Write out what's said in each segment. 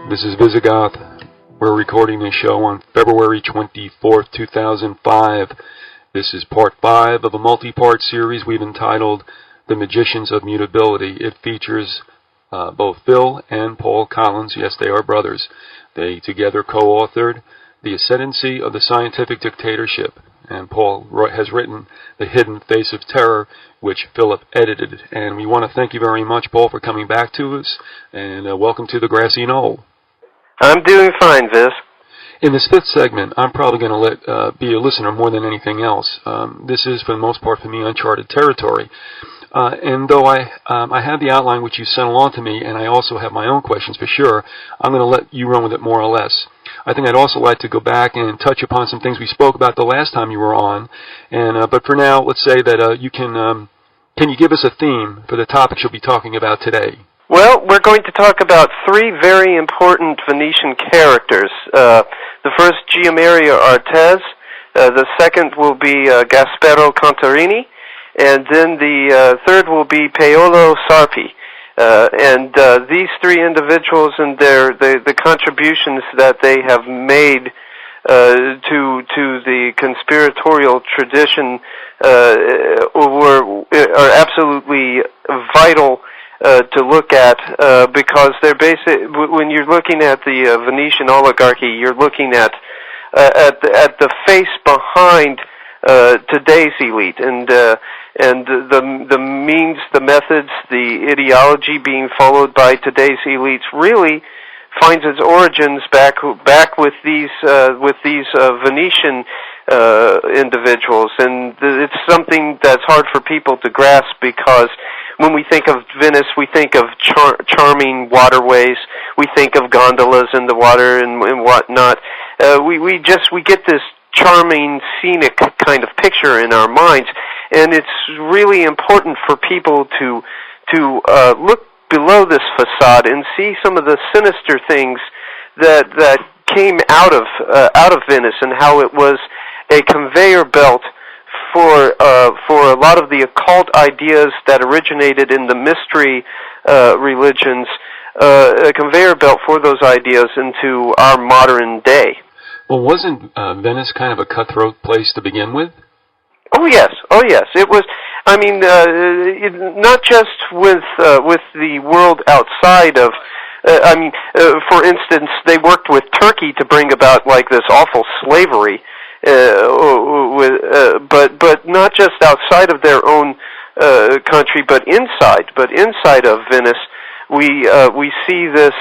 This is Visigoth. We're recording this show on February 24th, 2005. This is part 5 of a multi-part series we've entitled The Magicians of Mutability. It features both Phil and Paul Collins. Yes, they are brothers. They together co-authored The Ascendancy of the Scientific Dictatorship. And Paul has written The Hidden Face of Terror, which Philip edited. And we want to thank you very much, Paul, for coming back to us. And welcome to the Grassy Knoll. I'm doing fine, Viz. In this fifth segment, I'm probably going to let be a listener more than anything else. This is, for the most part, for me, uncharted territory. And though I have the outline which you sent along to me, and I also have my own questions for sure, I'm going to let you run with it more or less. I think I'd also like to go back and touch upon some things we spoke about the last time you were on. And but for now, let's say that you can you give us a theme for the topics you'll be talking about today? Well, we're going to talk about three very important Venetian characters. The first, Giameria Artes. The second will be Gaspero Contarini. And then the third will be Paolo Sarpi. And these three individuals and the contributions that they have made to the conspiratorial tradition are absolutely vital to look at because they're when you're looking at the Venetian oligarchy, you're looking at the face behind today's elite and the means, the methods, the ideology being followed by today's elites really finds its origins back with these Venetian individuals, and it's something that's hard for people to grasp because when we think of Venice, we think of charming waterways, we think of gondolas in the water and whatnot. We get this charming, scenic kind of picture in our minds, and it's really important for people to look below this facade and see some of the sinister things that came out of Venice and how it was a conveyor belt for a lot of the occult ideas that originated in the mystery religions, a conveyor belt for those ideas into our modern day. Well, wasn't Venice kind of a cutthroat place to begin with? Oh yes. It was. I mean, not just with the world outside of. For instance, they worked with Turkey to bring about like this awful slavery, but not just outside of their own country, but inside of Venice. We see this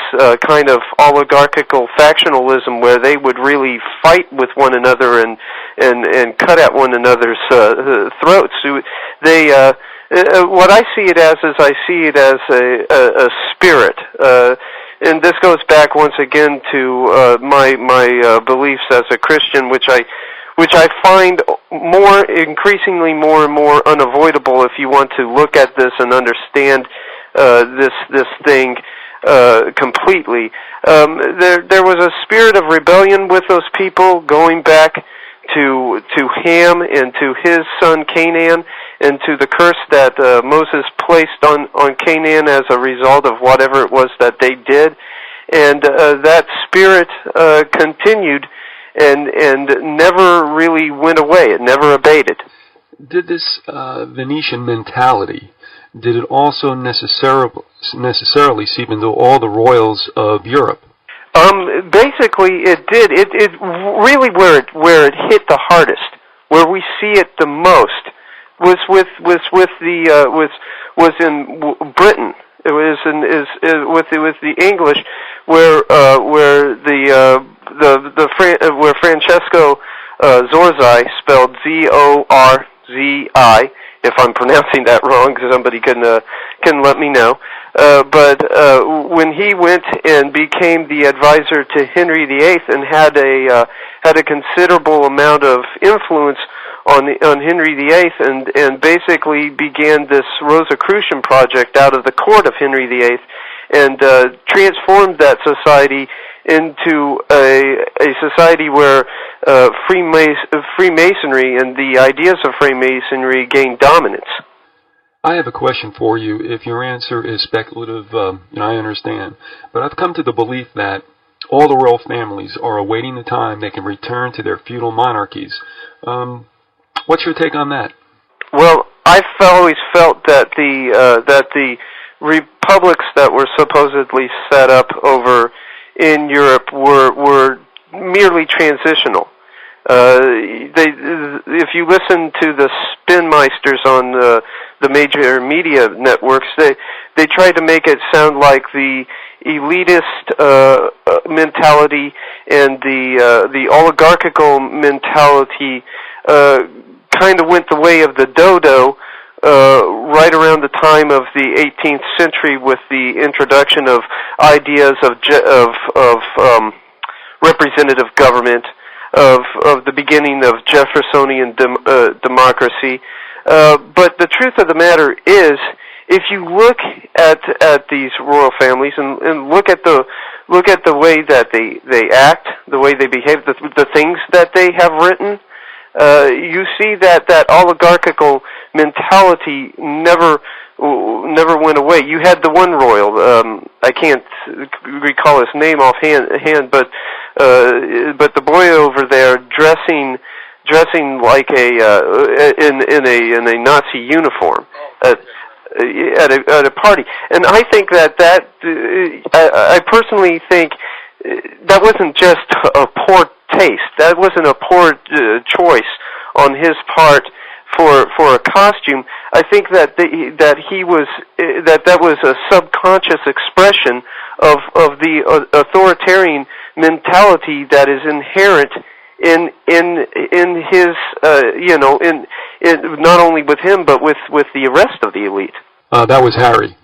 kind of oligarchical factionalism where they would really fight with one another and cut at one another's throats. They what I see it as is I see it as a spirit, and this goes back once again to my beliefs as a Christian, which I find increasingly more and more unavoidable if you want to look at this and understand this thing completely. There was a spirit of rebellion with those people going back to Ham and to his son Canaan, and to the curse that Moses placed on Canaan as a result of whatever it was that they did, and that spirit continued and never really went away. It never abated. Did this Venetian mentality, did it also necessarily seep into all the royals of Europe? Basically, it did. It really where it hit the hardest, where we see it the most, was in Britain. It was with the English, where Francesco Zorzi, spelled Zorzi, if I'm pronouncing that wrong, somebody can let me know. But when he went and became the advisor to Henry VIII and had a considerable amount of influence on Henry VIII and basically began this Rosicrucian project out of the court of Henry VIII and transformed that society into a society where Freemasonry and the ideas of Freemasonry gained dominance. I have a question for you. If your answer is speculative, I understand. But I've come to the belief that all the royal families are awaiting the time they can return to their feudal monarchies. What's your take on that? Well, I've always felt that the republics that were supposedly set up over in Europe were merely transitional. If you listen to the spinmeisters on the major media networks, they try to make it sound like the elitist mentality and the oligarchical mentality kind of went the way of the dodo right around the time of the 18th century, with the introduction of ideas of representative government, of the beginning of Jeffersonian democracy. But the truth of the matter is, if you look at these royal families and look at the way that they act, the way they behave, the things that they have written, you see that oligarchical mentality never went away. You had the one royal, I can't recall his name offhand, but the boy over there dressing like in a Nazi uniform at a party, and I think that I personally think that wasn't just a poor taste. That wasn't a poor choice on his part for a costume. I think that was a subconscious expression of the authoritarian mentality that is inherent in his in not only with him but with the rest of the elite. That was Harry.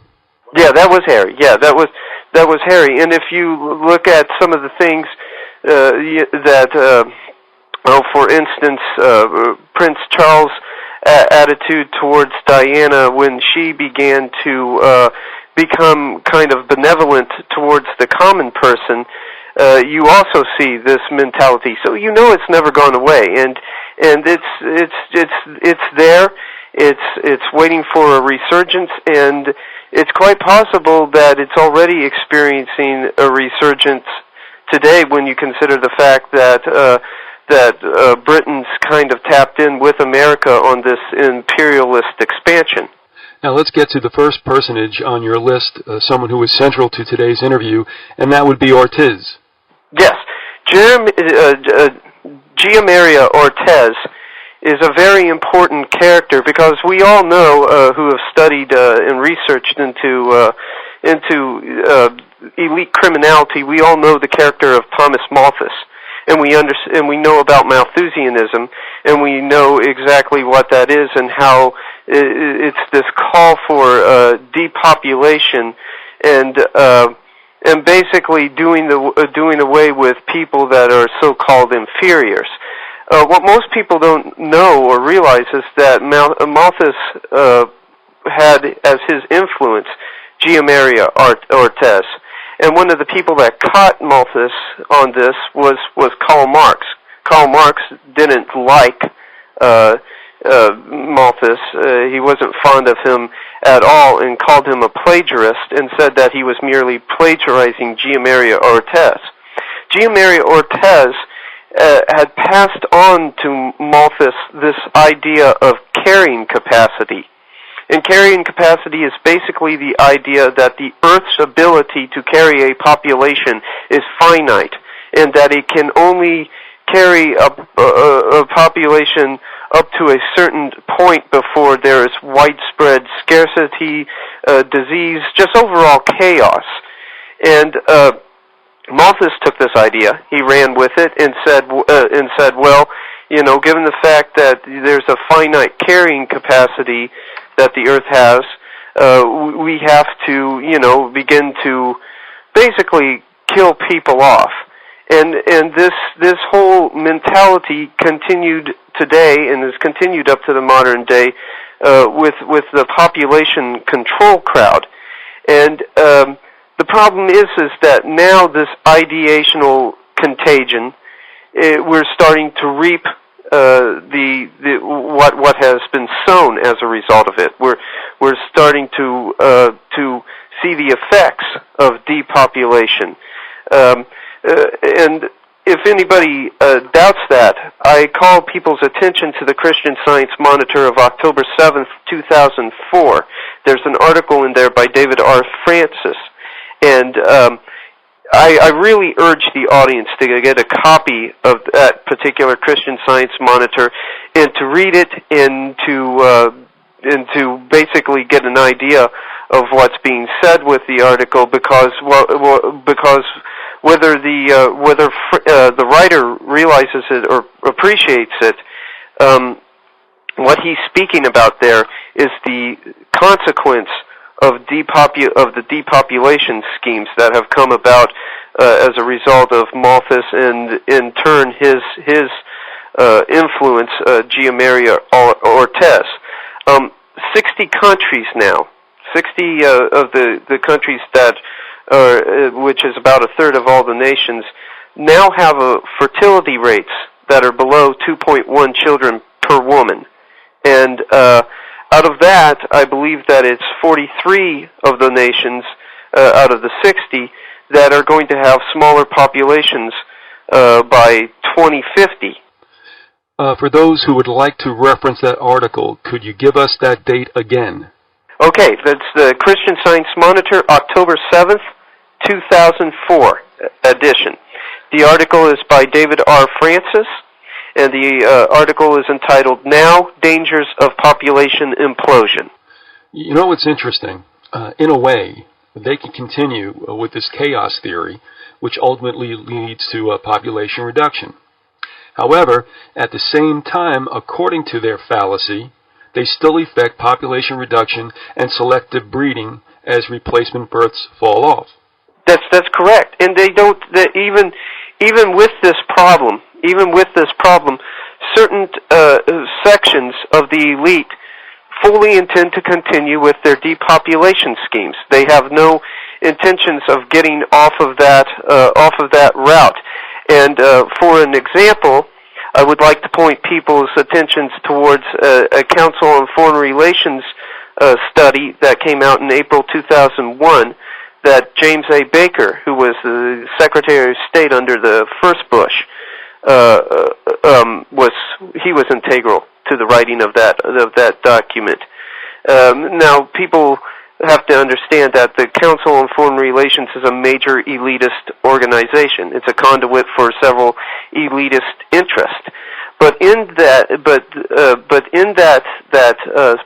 Yeah, that was Harry. Yeah, that was Harry. And if you look at some of the things for instance, Prince Charles' attitude towards Diana when she began to become kind of benevolent towards the common person, you also see this mentality. So it's never gone away, and it's there. It's waiting for a resurgence, and it's quite possible that it's already experiencing a resurgence today when you consider the fact that Britain's kind of tapped in with America on this imperialist expansion. Now let's get to the first personage on your list, someone who is central to today's interview, and that would be Ortiz. Yes. Gianmaria Ortiz is a very important character because we all know, who have studied and researched into elite criminality, we all know the character of Thomas Malthus. And we know about Malthusianism, and we know exactly what that is and how it's this call for depopulation and basically doing away with people that are so-called inferiors. What most people don't know or realize is that Malthus had as his influence Gianmaria Ortiz. And one of the people that caught Malthus on this was Karl Marx. Karl Marx didn't like Malthus. He wasn't fond of him at all and called him a plagiarist and said that he was merely plagiarizing Gianmaria Ortiz. Gianmaria Ortiz had passed on to Malthus this idea of carrying capacity. And carrying capacity is basically the idea that the Earth's ability to carry a population is finite, and that it can only carry a population up to a certain point before there is widespread scarcity, disease, just overall chaos. And Malthus took this idea, he ran with it, and said, well, given the fact that there's a finite carrying capacity that the Earth has, we have to, begin to basically kill people off. And this whole mentality continued today and has continued up to the modern day with the population control crowd. And the problem is that now this ideational contagion, we're starting to reap what has been sown as a result of it. We're starting to see the effects of depopulation, and if anybody doubts that, I call people's attention to the Christian Science Monitor of October 7th, 2004. There's an article in there by David R. Francis, and I really urge the audience to get a copy of that particular Christian Science Monitor and to read it and to basically get an idea of what's being said with the article, because whether the writer realizes it or appreciates it, what he's speaking about there is the consequence of the depopulation schemes that have come about as a result of Malthus and in turn his influence, Gianmaria Ortiz. 60 countries now, 60 of the countries that which is about a third of all the nations, now have fertility rates that are below 2.1 children per woman. And out of that, I believe that it's 43 of the nations out of the 60 that are going to have smaller populations by 2050. For those who would like to reference that article, could you give us that date again? Okay, that's the Christian Science Monitor, October 7th, 2004 edition. The article is by David R. Francis, and the article is entitled, Now, Dangers of Population Implosion. You know what's interesting? In a way, they can continue with this chaos theory, which ultimately leads to population reduction. However, at the same time, according to their fallacy, they still effect population reduction and selective breeding as replacement births fall off. That's correct, and they don't. Even with this problem, certain sections of the elite fully intend to continue with their depopulation schemes. They have no intentions of getting off of that route. And for an example, I would like to point people's attentions towards a Council on Foreign Relations study that came out in April 2001 that James A. Baker, who was the Secretary of State under the first Bush, was integral to the writing of that document. Now, people have to understand that the Council on Foreign Relations is a major elitist organization. It's a conduit for several elitist interests. But in that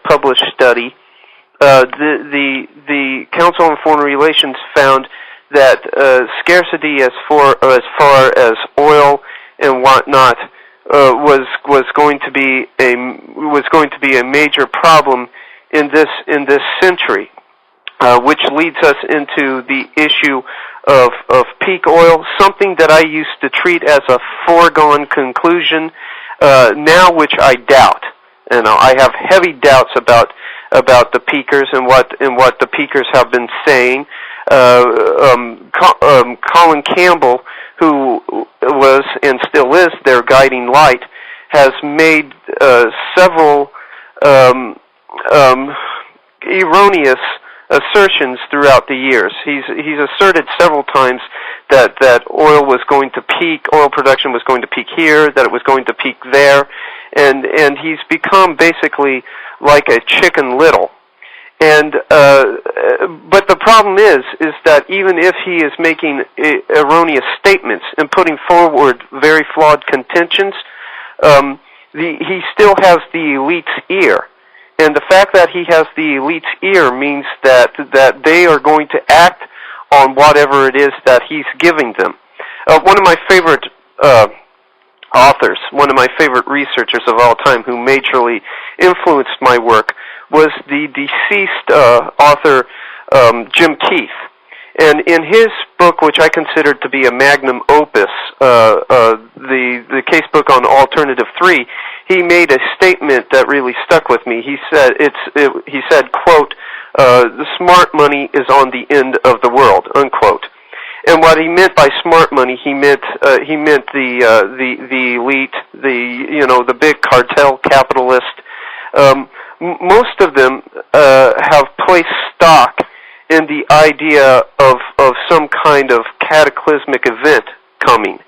published study, the Council on Foreign Relations found that scarcity as far as oil and whatnot was going to be a major problem in this century, which leads us into the issue of peak oil, something that I used to treat as a foregone conclusion, now which I doubt. And I have heavy doubts about the peakers and what the peakers have been saying. Colin Campbell, who was and still is their guiding light, has made several erroneous assertions throughout the years. He's asserted several times that oil production was going to peak here, that it was going to peak there, and he's become basically like a Chicken Little. And but the problem is that even if he is making erroneous statements and putting forward very flawed contentions, he still has the elite's ear. And the fact that he has the elite's ear means that they are going to act on whatever it is that he's giving them. One of my favorite authors, one of my favorite researchers of all time who majorly influenced my work was the deceased author Jim Keith. And in his book, which I consider to be a magnum opus, the case book on Alternative 3, he made a statement that really stuck with me. He said, quote, "The smart money is on the end of the world," unquote. And what he meant by smart money, he meant the elite, the big cartel capitalist. Most of them have placed stock in the idea of some kind of cataclysmic event coming,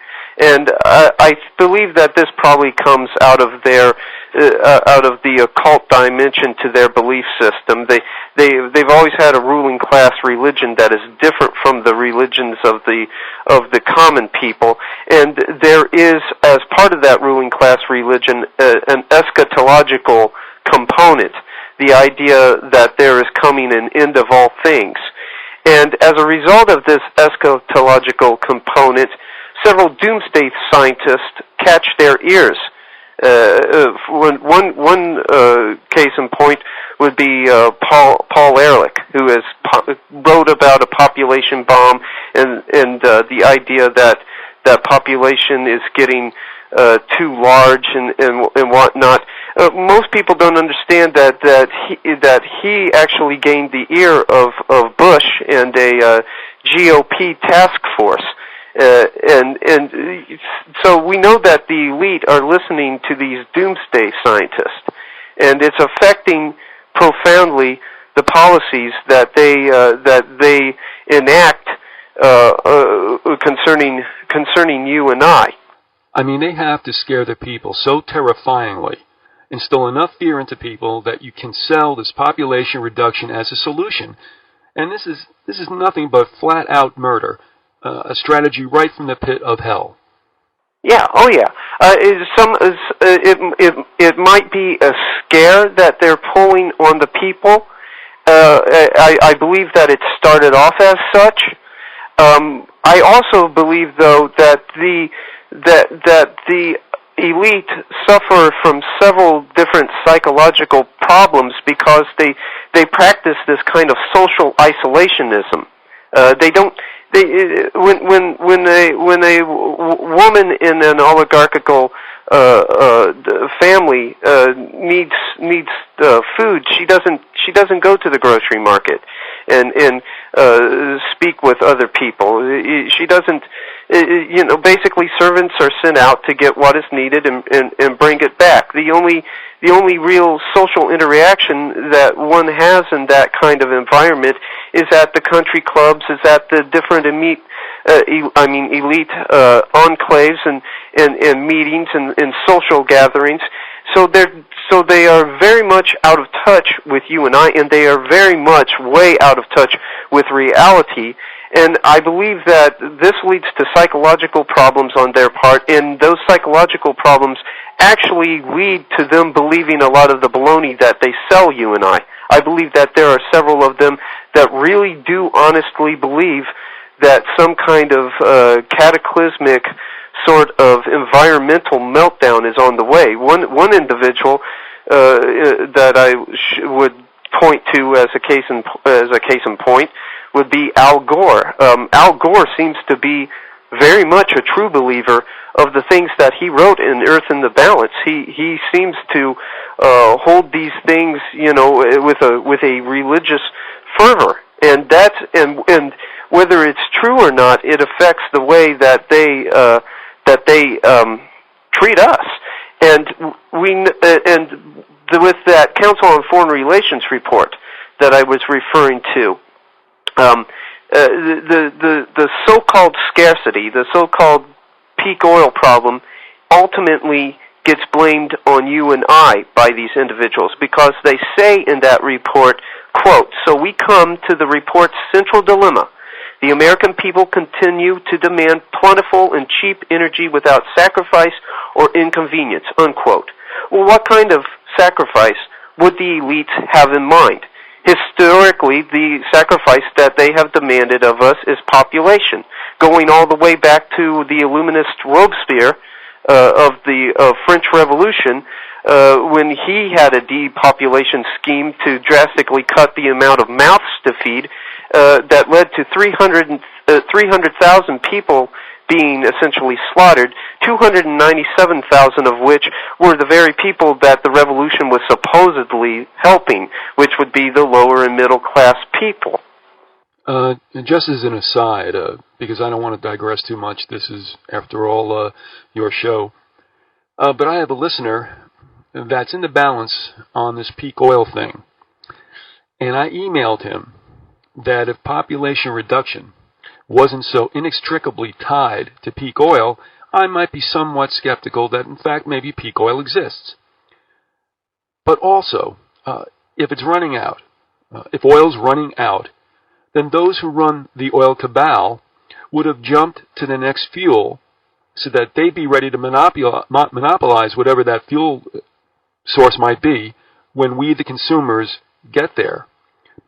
and I believe that this probably comes out of their out of the occult dimension to their belief system. They've always had a ruling class religion that is different from the religions of the common people, and there is, as part of that ruling class religion, an eschatological component, the idea that there is coming an end of all things. And as a result of this eschatological component, several doomsday scientists catch their ears. One case in point would be Paul Ehrlich, who wrote about a population bomb and the idea that population is getting too large and whatnot. Most people don't understand that he actually gained the ear of Bush and a GOP task force. And so we know that the elite are listening to these doomsday scientists, and it's affecting profoundly the policies that they enact concerning you and I. I mean, they have to scare the people so terrifyingly, instill enough fear into people that you can sell this population reduction as a solution. And this is nothing but flat-out murder. A strategy right from the pit of hell. Yeah, oh yeah. It might be a scare that they're pulling on the people. I believe that it started off as such. I also believe, though, that the elite suffer from several different psychological problems because they practice this kind of social isolationism. When a woman in an oligarchical family needs food, she doesn't go to the grocery market and speak with other people. She doesn't. Basically, servants are sent out to get what is needed and bring it back. The only real social interaction that one has in that kind of environment is at the country clubs, is at the different elite enclaves and meetings and social gatherings. So they are very much out of touch with you and I, and they are very much way out of touch with reality. And I believe that this leads to psychological problems on their part, and those psychological problems actually lead to them believing a lot of the baloney that they sell you and I. I believe that there are several of them that really do honestly believe that some kind of cataclysmic sort of environmental meltdown is on the way. One individual that I would point to as a case in point would be Al Gore. Al Gore seems to be very much a true believer of the things that he wrote in Earth in the Balance. He seems to hold these things, with a religious fervor, and whether it's true or not, it affects the way that they treat us. And with that Council on Foreign Relations report that I was referring to, the so-called scarcity, the so-called peak oil problem, ultimately gets blamed on you and I by these individuals, because they say in that report, quote, "So we come to the report's central dilemma. The American people continue to demand plentiful and cheap energy without sacrifice or inconvenience," unquote. Well, what kind of sacrifice would the elites have in mind? Historically, the sacrifice that they have demanded of us is population, going all the way back to the Illuminist Robespierre of the French Revolution, when he had a depopulation scheme to drastically cut the amount of mouths to feed, that led to 300,000 people being essentially slaughtered, 297,000 of which were the very people that the revolution was supposedly helping, which would be the lower and middle class people. Just as an aside, because I don't want to digress too much, this is, after all, your show. But I have a listener that's in the balance on this peak oil thing. And I emailed him that if population reduction wasn't so inextricably tied to peak oil, I might be somewhat skeptical that, in fact, maybe peak oil exists. But also, if it's running out, if oil's running out, then those who run the oil cabal would have jumped to the next fuel so that they'd be ready to monopolize whatever that fuel source might be when we, the consumers, get there.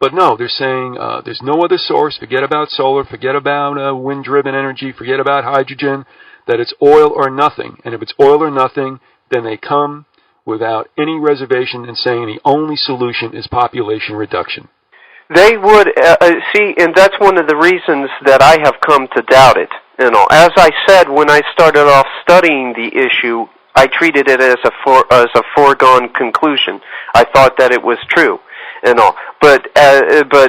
But no, they're saying there's no other source, forget about solar, forget about wind-driven energy, forget about hydrogen, that it's oil or nothing. And if it's oil or nothing, then they come without any reservation and saying the only solution is population reduction. They would, see, and that's one of the reasons that I have come to doubt it. You know, as I said when I started off studying the issue, I treated it as a foregone conclusion. I thought that it was true and all. But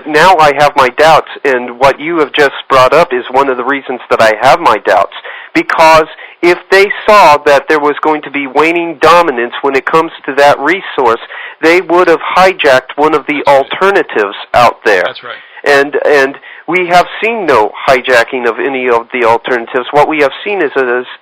now I have my doubts, and what you have just brought up is one of the reasons that I have my doubts. Because if they saw that there was going to be waning dominance when it comes to that resource, they would have hijacked one of the alternatives out there. That's right. And we have seen no hijacking of any of the alternatives. What we have seen is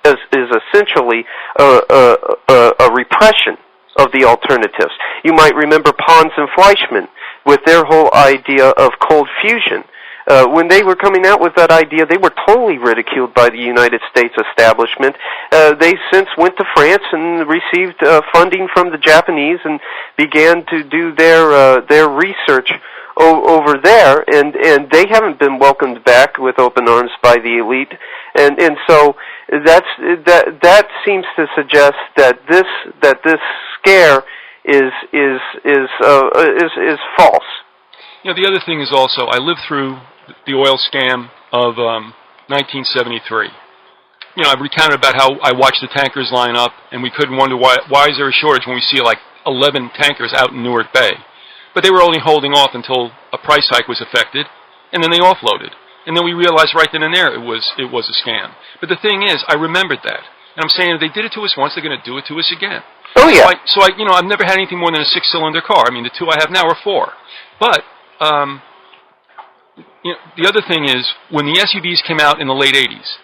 essentially a repression of the alternatives. You might remember Pons and Fleischmann with their whole idea of cold fusion. When they were coming out with that idea, they were totally ridiculed by the United States establishment. They since went to France and received funding from the Japanese and began to do their research over there, and they haven't been welcomed back with open arms by the elite, and so that seems to suggest that this scare is false. You know, the other thing is also, I lived through the oil scam of 1973. You know, I've recounted about how I watched the tankers line up, and we couldn't wonder why is there a shortage when we see like 11 tankers out in Newark Bay. But they were only holding off until a price hike was effected, and then they offloaded. And then we realized right then and there it was a scam. But the thing is, I remembered that. And I'm saying if they did it to us once, they're going to do it to us again. Oh, yeah. So I, you know, I've never had anything more than a 6-cylinder car. I mean, the two I have now are 4. But you know, the other thing is, when the SUVs came out in the late 80s,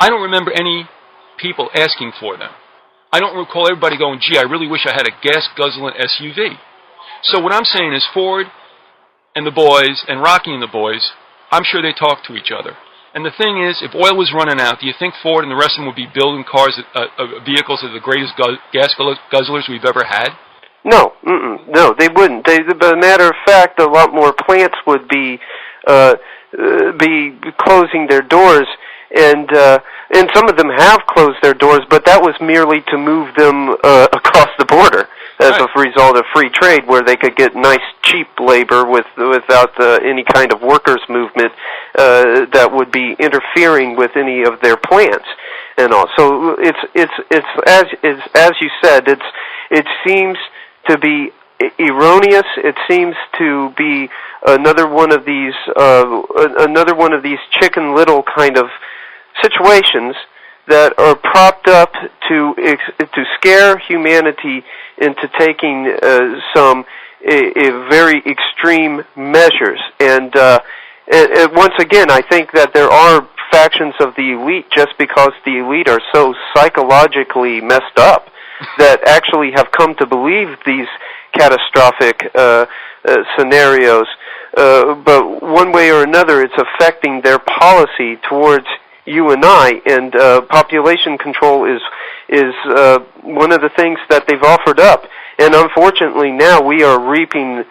I don't remember any people asking for them. I don't recall everybody going, gee, I really wish I had a gas-guzzling SUV. So what I'm saying is Ford and the boys and Rocky and the boys, I'm sure they talk to each other. And the thing is, if oil was running out, do you think Ford and the rest of them would be building cars, vehicles that are the greatest gas guzzlers we've ever had? No, no, they wouldn't. As a matter of fact, a lot more plants would be closing their doors, and some of them have closed their doors, but that was merely to move them across the border as a result of free trade, where they could get nice, cheap labor without any kind of workers' movement that would be interfering with any of their plants and all. So it's as you said, it seems to be erroneous. It seems to be another one of these Chicken Little kind of situations that are propped up to scare humanity into taking some very extreme measures. And once again, I think that there are factions of the elite, just because the elite are so psychologically messed up, that actually have come to believe these catastrophic scenarios. But one way or another, it's affecting their policy towards you and I, and population control is one of the things that they've offered up. And unfortunately, now we are reaping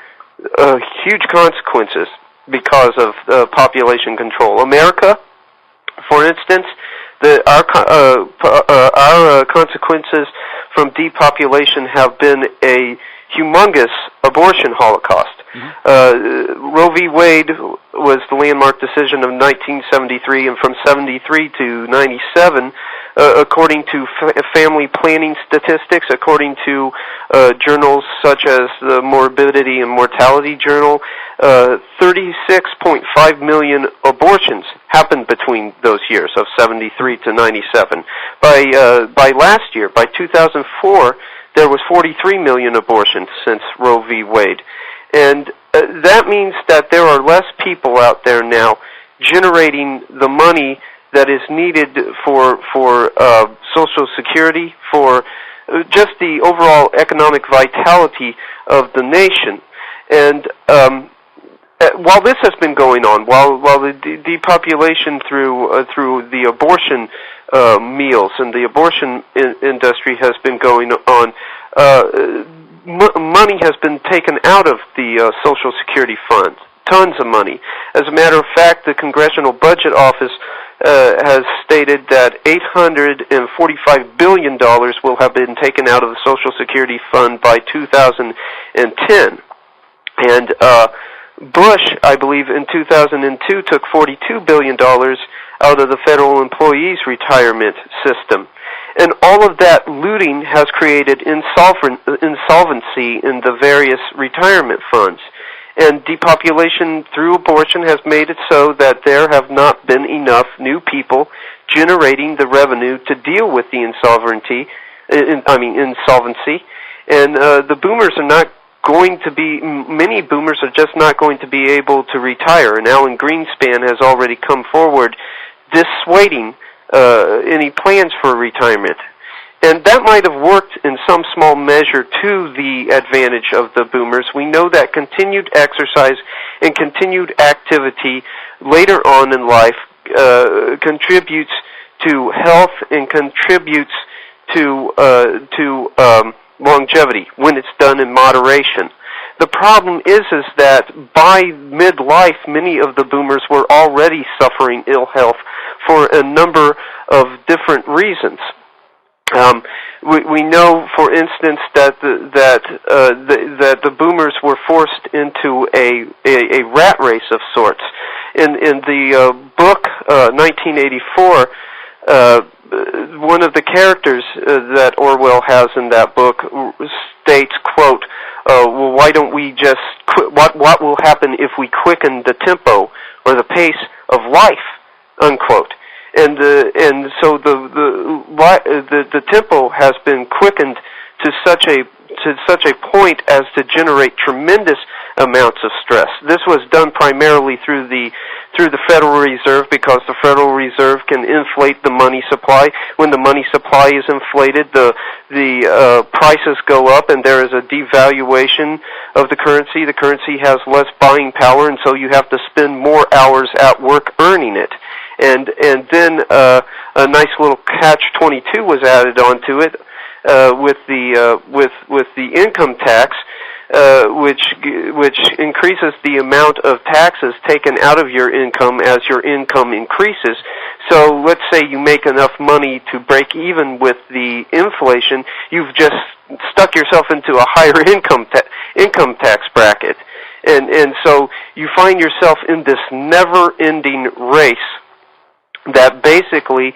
huge consequences because of population control. America, for instance, our consequences from depopulation have been a humongous abortion holocaust. Mm-hmm. Roe v. Wade was the landmark decision of 1973, and from 73 to 97, according to family planning statistics, according to journals such as the Morbidity and Mortality Journal, 36.5 million abortions happened between those years of 73 to 97. By last year, by 2004, there was 43 million abortions since Roe v. Wade. And that means that there are less people out there now generating the money that is needed for Social Security, for just the overall economic vitality of the nation. And while this has been going on, while the depopulation through the abortion meals and the abortion industry has been going on, money has been taken out of the Social Security fund. Tons of money. As a matter of fact, the Congressional Budget Office has stated that $845 billion will have been taken out of the Social Security fund by 2010. And Bush, I believe, in 2002 took $42 billion out of the federal employees' retirement system. And all of that looting has created insolvency in the various retirement funds. And depopulation through abortion has made it so that there have not been enough new people generating the revenue to deal with the insolvency. And the boomers are not going to be, many boomers are just not going to be able to retire. And Alan Greenspan has already come forward dissuading any plans for retirement. And that might have worked in some small measure to the advantage of the boomers. We know that continued exercise and continued activity later on in life contributes to health and contributes to longevity when it's done in moderation. The problem is that by midlife, many of the boomers were already suffering ill health for a number of different reasons. We know, for instance, that the boomers were forced into a rat race of sorts. In the book 1984, one of the characters that Orwell has in that book states, quote, well, why don't we just what will happen if we quicken the tempo or the pace of life, unquote. And so the tempo has been quickened to such a point as to generate tremendous amounts of stress. This was done primarily through the Federal Reserve, because the Federal Reserve can inflate the money supply. When the money supply is inflated, the prices go up, and there is a devaluation of the currency. The currency has less buying power, and so you have to spend more hours at work earning it. And then a nice little catch-22 was added onto it with the income tax, which increases the amount of taxes taken out of your income as your income increases. So let's say you make enough money to break even with the inflation, you've just stuck yourself into a higher income tax bracket, and so you find yourself in this never-ending race that basically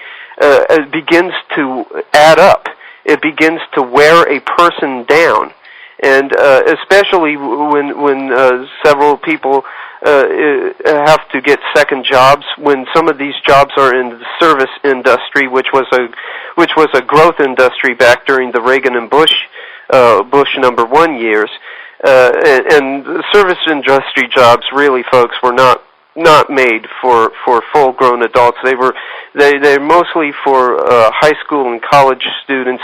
begins to add up. It begins to wear a person down, and especially when several people have to get second jobs, when some of these jobs are in the service industry, which was a growth industry back during the Reagan and Bush #1 years, and service industry jobs, really, folks, were not made for full-grown adults. They're mostly for high school and college students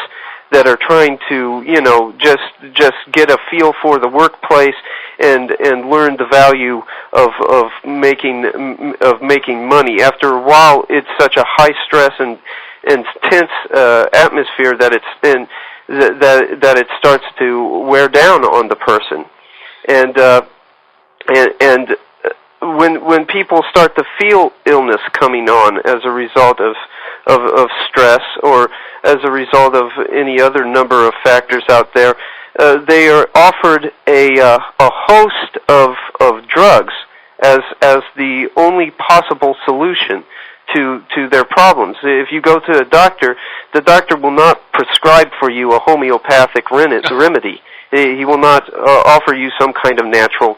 that are trying to, just get a feel for the workplace and learn the value of making money. After a while, it's such a high stress and tense atmosphere that that it starts to wear down on the person, and when people start to feel illness coming on as a result of stress, or as a result of any other number of factors out there, they are offered a host of drugs as the only possible solution to their problems. If you go to a doctor, the doctor will not prescribe for you a homeopathic remedy. He will not offer you some kind of natural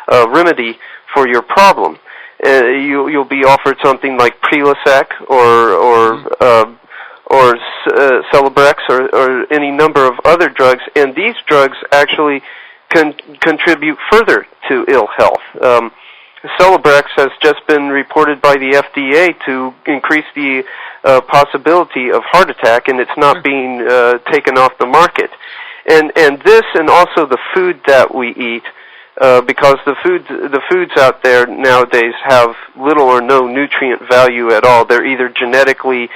remedy for your problem. You'll be offered something like Prilosec or Celebrex or any number of other drugs, and these drugs actually contribute further to ill health. Celebrex has just been reported by the FDA to increase the possibility of heart attack, and it's not being taken off the market. And this, and also the food that we eat, because the foods out there nowadays have little or no nutrient value at all. They're either genetically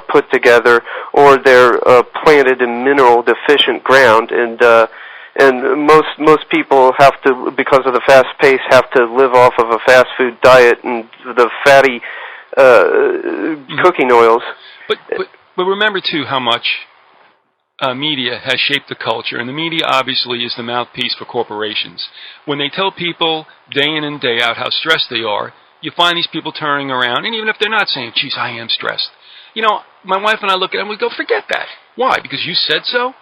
put together or they're planted in mineral deficient ground, and most people have to, because of the fast pace, have to live off of a fast food diet and the fatty cooking oils. But remember too how much media has shaped the culture, and the media obviously is the mouthpiece for corporations. When they tell people day in and day out how stressed they are, you find these people turning around, and even if they're not saying, geez, I am stressed. You know, my wife and I look at them and we go, forget that. Why? Because you said so?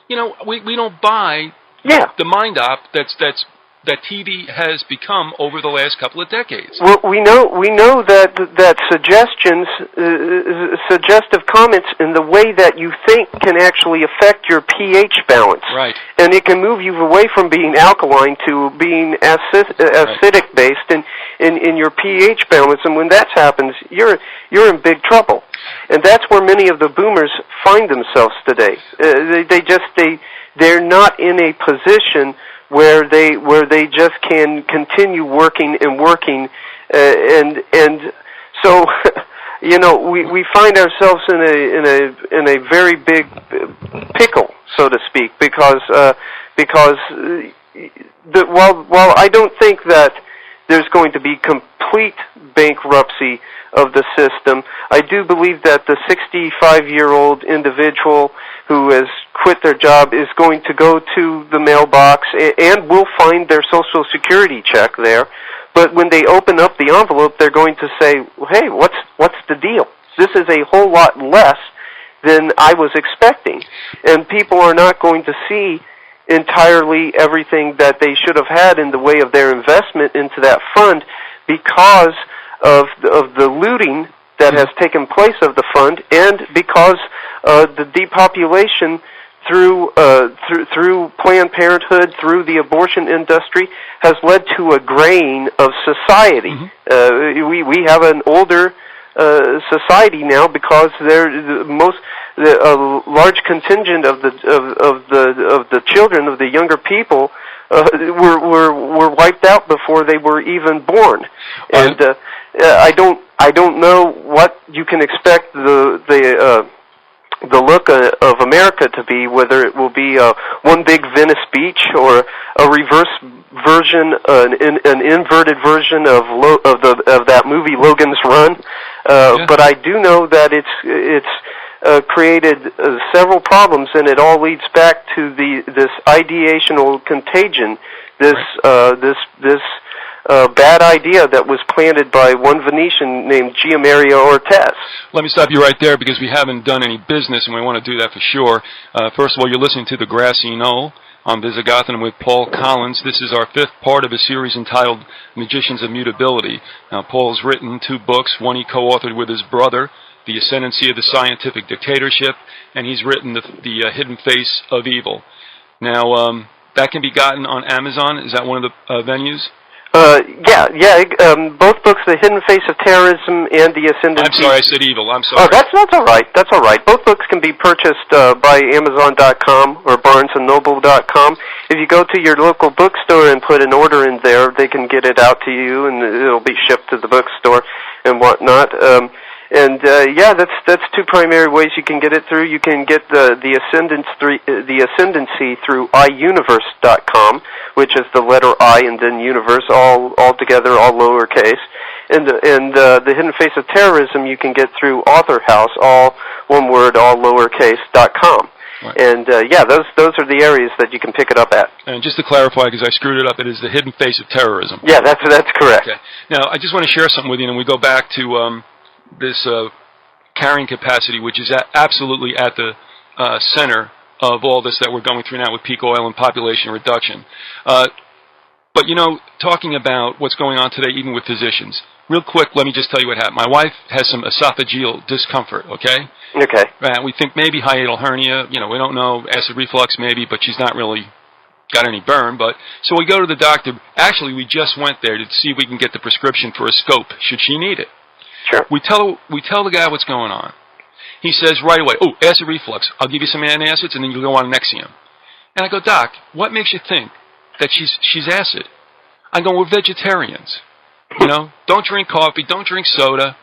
You know, we don't buy the mind-op that TV has become over the last couple of decades. Well, we know that suggestions, suggestive comments in the way that you think can actually affect your pH balance. Right. And it can move you away from being alkaline to being acidic based in your pH balance. And when that happens, you're in big trouble. And that's where many of the boomers find themselves today. They're not in a position where they just can continue working and working, and so you know we find ourselves in a very big pickle, so to speak, because while I don't think that there's going to be complete bankruptcy of the system, I do believe that the 65-year-old individual who has quit their job is going to go to the mailbox and will find their Social Security check there. But when they open up the envelope, they're going to say, hey, what's the deal? This is a whole lot less than I was expecting. And people are not going to see entirely everything that they should have had in the way of their investment into that fund because of the looting that has taken place of the fund, and because the depopulation through Planned Parenthood, through the abortion industry, has led to a graying of society. We have an older society now because a large contingent of the children, of the younger people, were wiped out before they were even born. And I don't know what you can expect the look of America to be, whether it will be one big Venice Beach or a reverse version, an inverted version of that movie Logan's Run. But I do know that it's created several problems, and it all leads back to this ideational contagion, this bad idea that was planted by one Venetian named Gianmario Ortez. Let me stop you right there because we haven't done any business, and we want to do that for sure. First of all, you're listening to The Grassy Knoll. I'm Visigotham with Paul Collins. This is our fifth part of a series entitled Magicians of Mutability. Now, Paul's written 2 books, one he co-authored with his brother, The Ascendancy of the Scientific Dictatorship, and he's written the Hidden Face of Evil. Now, that can be gotten on Amazon. Is that one of the venues? Both books, The Hidden Face of Terrorism and The Ascendancy. I'm sorry, I said evil. I'm sorry. Oh, that's all right. That's all right. Both books can be purchased by Amazon.com or BarnesandNoble.com. If you go to your local bookstore and put an order in there, they can get it out to you, and it'll be shipped to the bookstore and whatnot. That's 2 primary ways you can get it through. You can get the Ascendancy through iUniverse.com, which is the letter I and then universe, all together, all lowercase. And the Hidden Face of Terrorism you can get through Author House, all one word, all lowercase .com. Right. And yeah, those are the areas that you can pick it up at. And just to clarify, because I screwed it up, it is the hidden face of terrorism. Yeah, that's correct. Okay. Now, I just want to share something with you, and we go back to this carrying capacity, which is absolutely at the center of all this that we're going through now with peak oil and population reduction. But, you know, talking about what's going on today, even with physicians, real quick, let me just tell you what happened. My wife has some esophageal discomfort, okay? Okay. We think maybe hiatal hernia, you know, we don't know, acid reflux maybe, but she's not really got any burn. But so we go to the doctor. Actually, we just went there to see if we can get the prescription for a scope, should she need it. Sure. We tell the guy what's going on. He says right away, oh, acid reflux. I'll give you some antacids, and then you'll go on Nexium. And I go, Doc, what makes you think that she's acid? I go, we're vegetarians. You know, don't drink coffee, don't drink soda.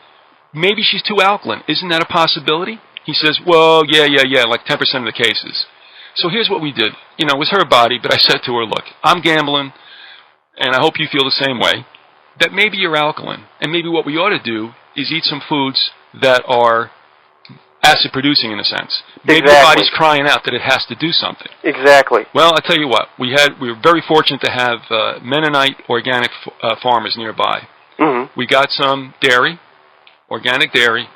Maybe she's too alkaline. Isn't that a possibility? He says, well, yeah, like 10% of the cases. So here's what we did. You know, it was her body, but I said to her, look, I'm gambling, and I hope you feel the same way, that maybe you're alkaline. And maybe what we ought to do is eat some foods that are acid-producing in a sense. Maybe exactly. the body's crying out that it has to do something. Exactly. Well, I'll tell you what. We were very fortunate to have Mennonite organic farmers nearby. Mm-hmm. We got some dairy, organic dairy,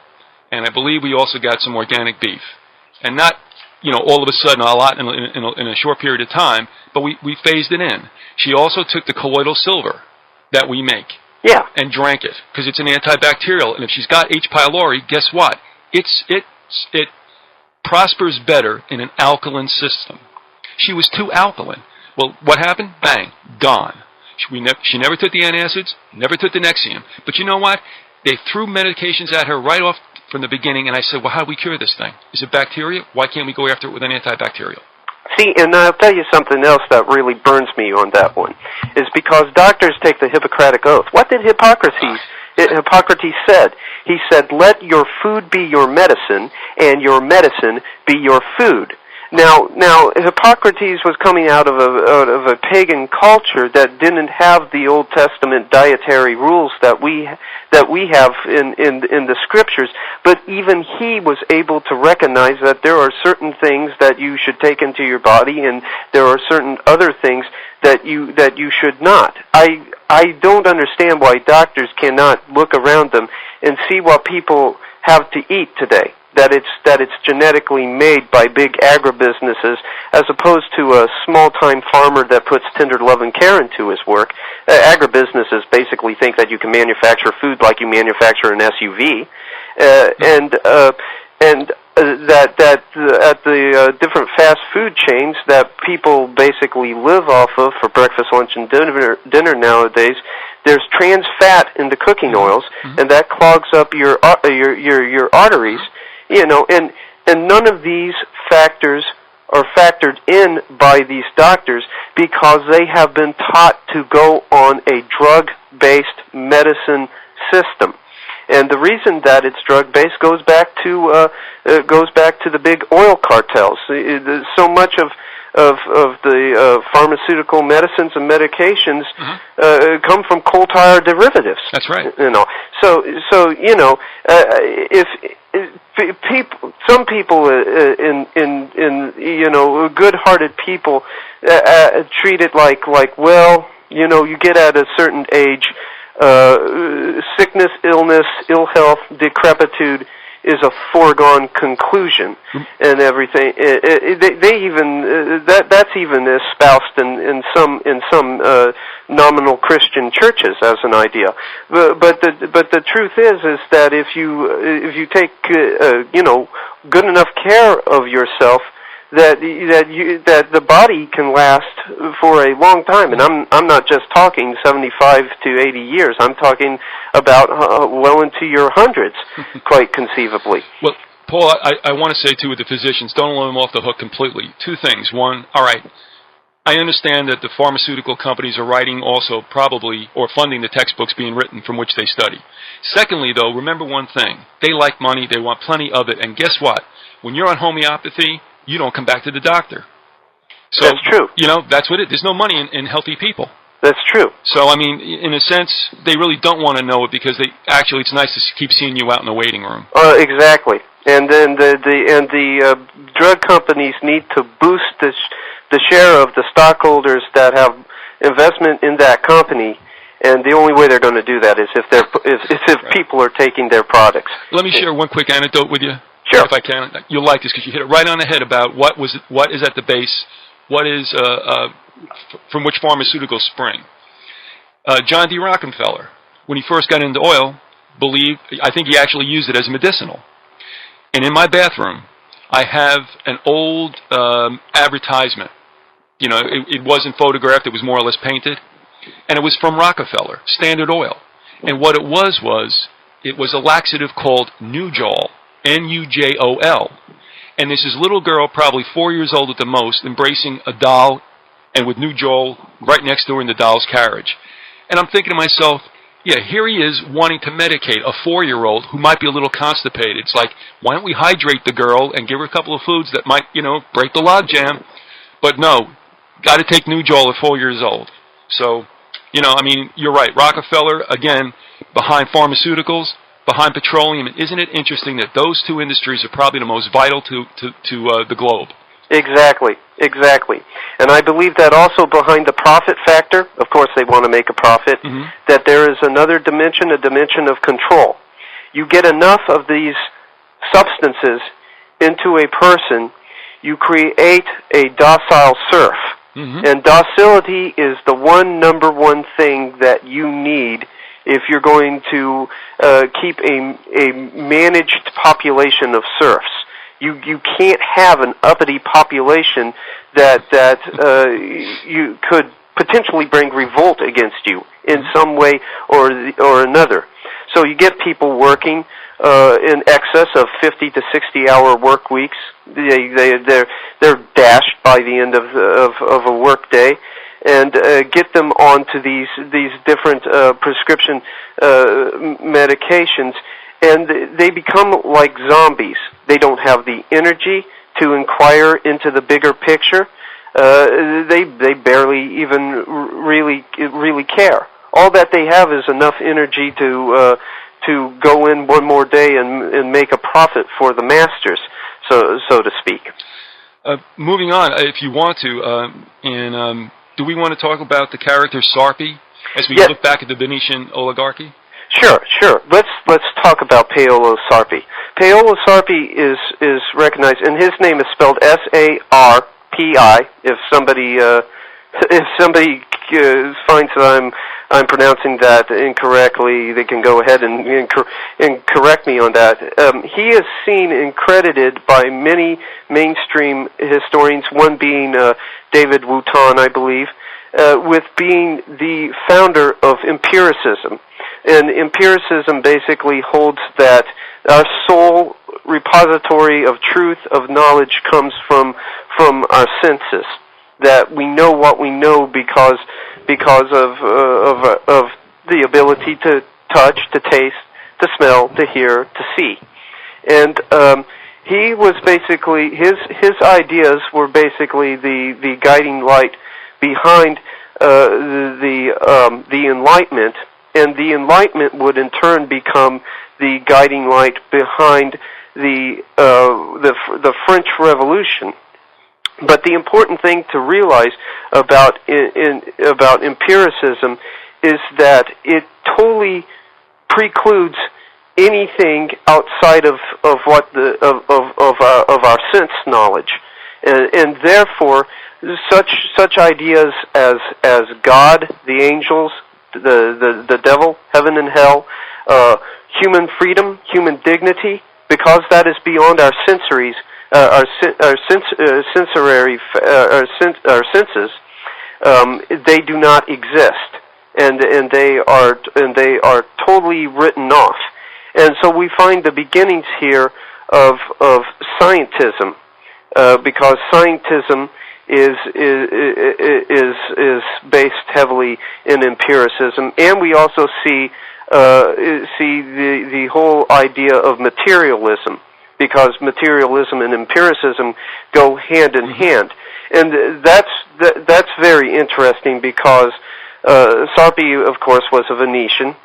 and I believe we also got some organic beef. And not, you know, all of a sudden, a lot in a short period of time, but we phased it in. She also took the colloidal silver that we make. Yeah. And drank it, because it's an antibacterial. And if she's got H. pylori, guess what? It prospers better in an alkaline system. She was too alkaline. Well, what happened? Bang, gone. She never took the antacids, never took the Nexium. But you know what? They threw medications at her right off from the beginning, and I said, well, how do we cure this thing? Is it bacteria? Why can't we go after it with an antibacterial? See, and I'll tell you something else that really burns me on that one, is because doctors take the Hippocratic Oath. What did Hippocrates said? He said, let your food be your medicine, and your medicine be your food. Now, Hippocrates was coming out of a pagan culture that didn't have the Old Testament dietary rules that we have in the scriptures, but even he was able to recognize that there are certain things that you should take into your body, and there are certain other things that you should not. I don't understand why doctors cannot look around them and see what people have to eat today. That it's genetically made by big agribusinesses, as opposed to a small-time farmer that puts tender love and care into his work. Agribusinesses basically think that you can manufacture food like you manufacture an SUV, and that at the different fast food chains that people basically live off of for breakfast, lunch, and dinner nowadays, there's trans fat in the cooking oils, and that clogs up your arteries. You know, and none of these factors are factored in by these doctors because they have been taught to go on a drug-based medicine system. And the reason that it's drug-based goes back to the big oil cartels. So much of the pharmaceutical medicines and medications come from coal tar derivatives. That's right. You know, so you know, some people in you know, good-hearted people treat it like well, you know, you get at a certain age, sickness, illness, ill health, decrepitude is a foregone conclusion, and everything. They even that's even espoused in some nominal Christian churches as an idea. But the truth is that if you take you know, good enough care of yourself, that the body can last for a long time, and I'm not just talking 75 to 80 years. I'm talking about well into your hundreds, quite conceivably. Well, Paul, I want to say too with the physicians, don't let them off the hook completely. Two things. One, all right, I understand that the pharmaceutical companies are writing also probably or funding the textbooks being written from which they study. Secondly, though, remember one thing: they like money, they want plenty of it, and guess what? When you're on homeopathy, you don't come back to the doctor. So, that's true. You know, that's what it is. There's no money in healthy people. That's true. So, I mean, in a sense, they really don't want to know it because it's nice to keep seeing you out in the waiting room. Exactly. And then the drug companies need to boost the share of the stockholders that have investment in that company. And the only way they're going to do that is if people are taking their products. Let me share one quick anecdote with you, sure, if I can. You'll like this because you hit it right on the head about what is at the base, what is from which pharmaceuticals spring. John D. Rockefeller, when he first got into oil, I think he actually used it as medicinal. And in my bathroom, I have an old advertisement. You know, it wasn't photographed; it was more or less painted. And it was from Rockefeller, Standard Oil. And what it was a laxative called Nujol, Nujol. And this is a little girl, probably 4 years old at the most, embracing a doll, and with Nujol right next to her in the doll's carriage. And I'm thinking to myself, yeah, here he is wanting to medicate a 4-year-old who might be a little constipated. It's like, why don't we hydrate the girl and give her a couple of foods that might, break the logjam? But no, got to take Nujol at 4 years old. So, I mean, you're right. Rockefeller, again, behind pharmaceuticals, behind petroleum. And isn't it interesting that those two industries are probably the most vital to the globe? Exactly. And I believe that also behind the profit factor, of course they want to make a profit, that there is another dimension, a dimension of control. You get enough of these substances into a person, you create a docile serf. And docility is the number one thing that you need if you're going to keep a managed population of serfs. You can't have an uppity population that you could potentially bring revolt against you in some way or another. So you get people working in excess of 50 to 60-hour work weeks. They're dashed by the end of a work day, and get them onto these different prescription medications, and they become like zombies. They don't have the energy to inquire into the bigger picture. They barely even really care. All that they have is enough energy to go in one more day and make a profit for the masters, so to speak. Moving on, if you want to, do we want to talk about the character Sarpi as we look back at the Venetian oligarchy? Sure. Let's talk about Paolo Sarpi. Paolo Sarpi is recognized, and his name is spelled S-A-R-P-I. If somebody finds that I'm pronouncing that incorrectly, they can go ahead and correct me on that. He is seen and credited by many mainstream historians, one being David Wooton, I believe, with being the founder of empiricism. And empiricism basically holds that our sole repository of truth, of knowledge, comes from our senses. That we know what we know because of the ability to touch, to taste, to smell, to hear, to see. And he was basically his ideas were basically the guiding light behind the Enlightenment, and the Enlightenment would in turn become the guiding light behind the French Revolution. But the important thing to realize about empiricism is that it totally precludes anything outside of our sense knowledge, and therefore such ideas as God, the angels, the devil, heaven and hell, human freedom, human dignity, because that is beyond our senses, they do not exist, and they are totally written off. And so we find the beginnings here of scientism, because scientism is based heavily in empiricism, and we also see the whole idea of materialism, because materialism and empiricism go hand in hand. And that's very interesting, because Sarpi, of course, was a Venetian.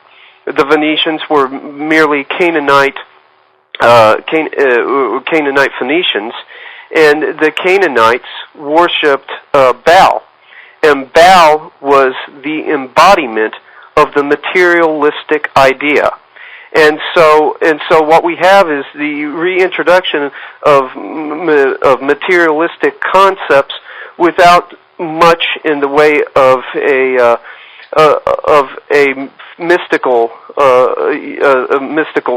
The Venetians were merely Canaanite Phoenicians, and the Canaanites worshipped Baal, and Baal was the embodiment of the materialistic idea. And so what we have is the reintroduction of materialistic concepts without much in the way of a mystical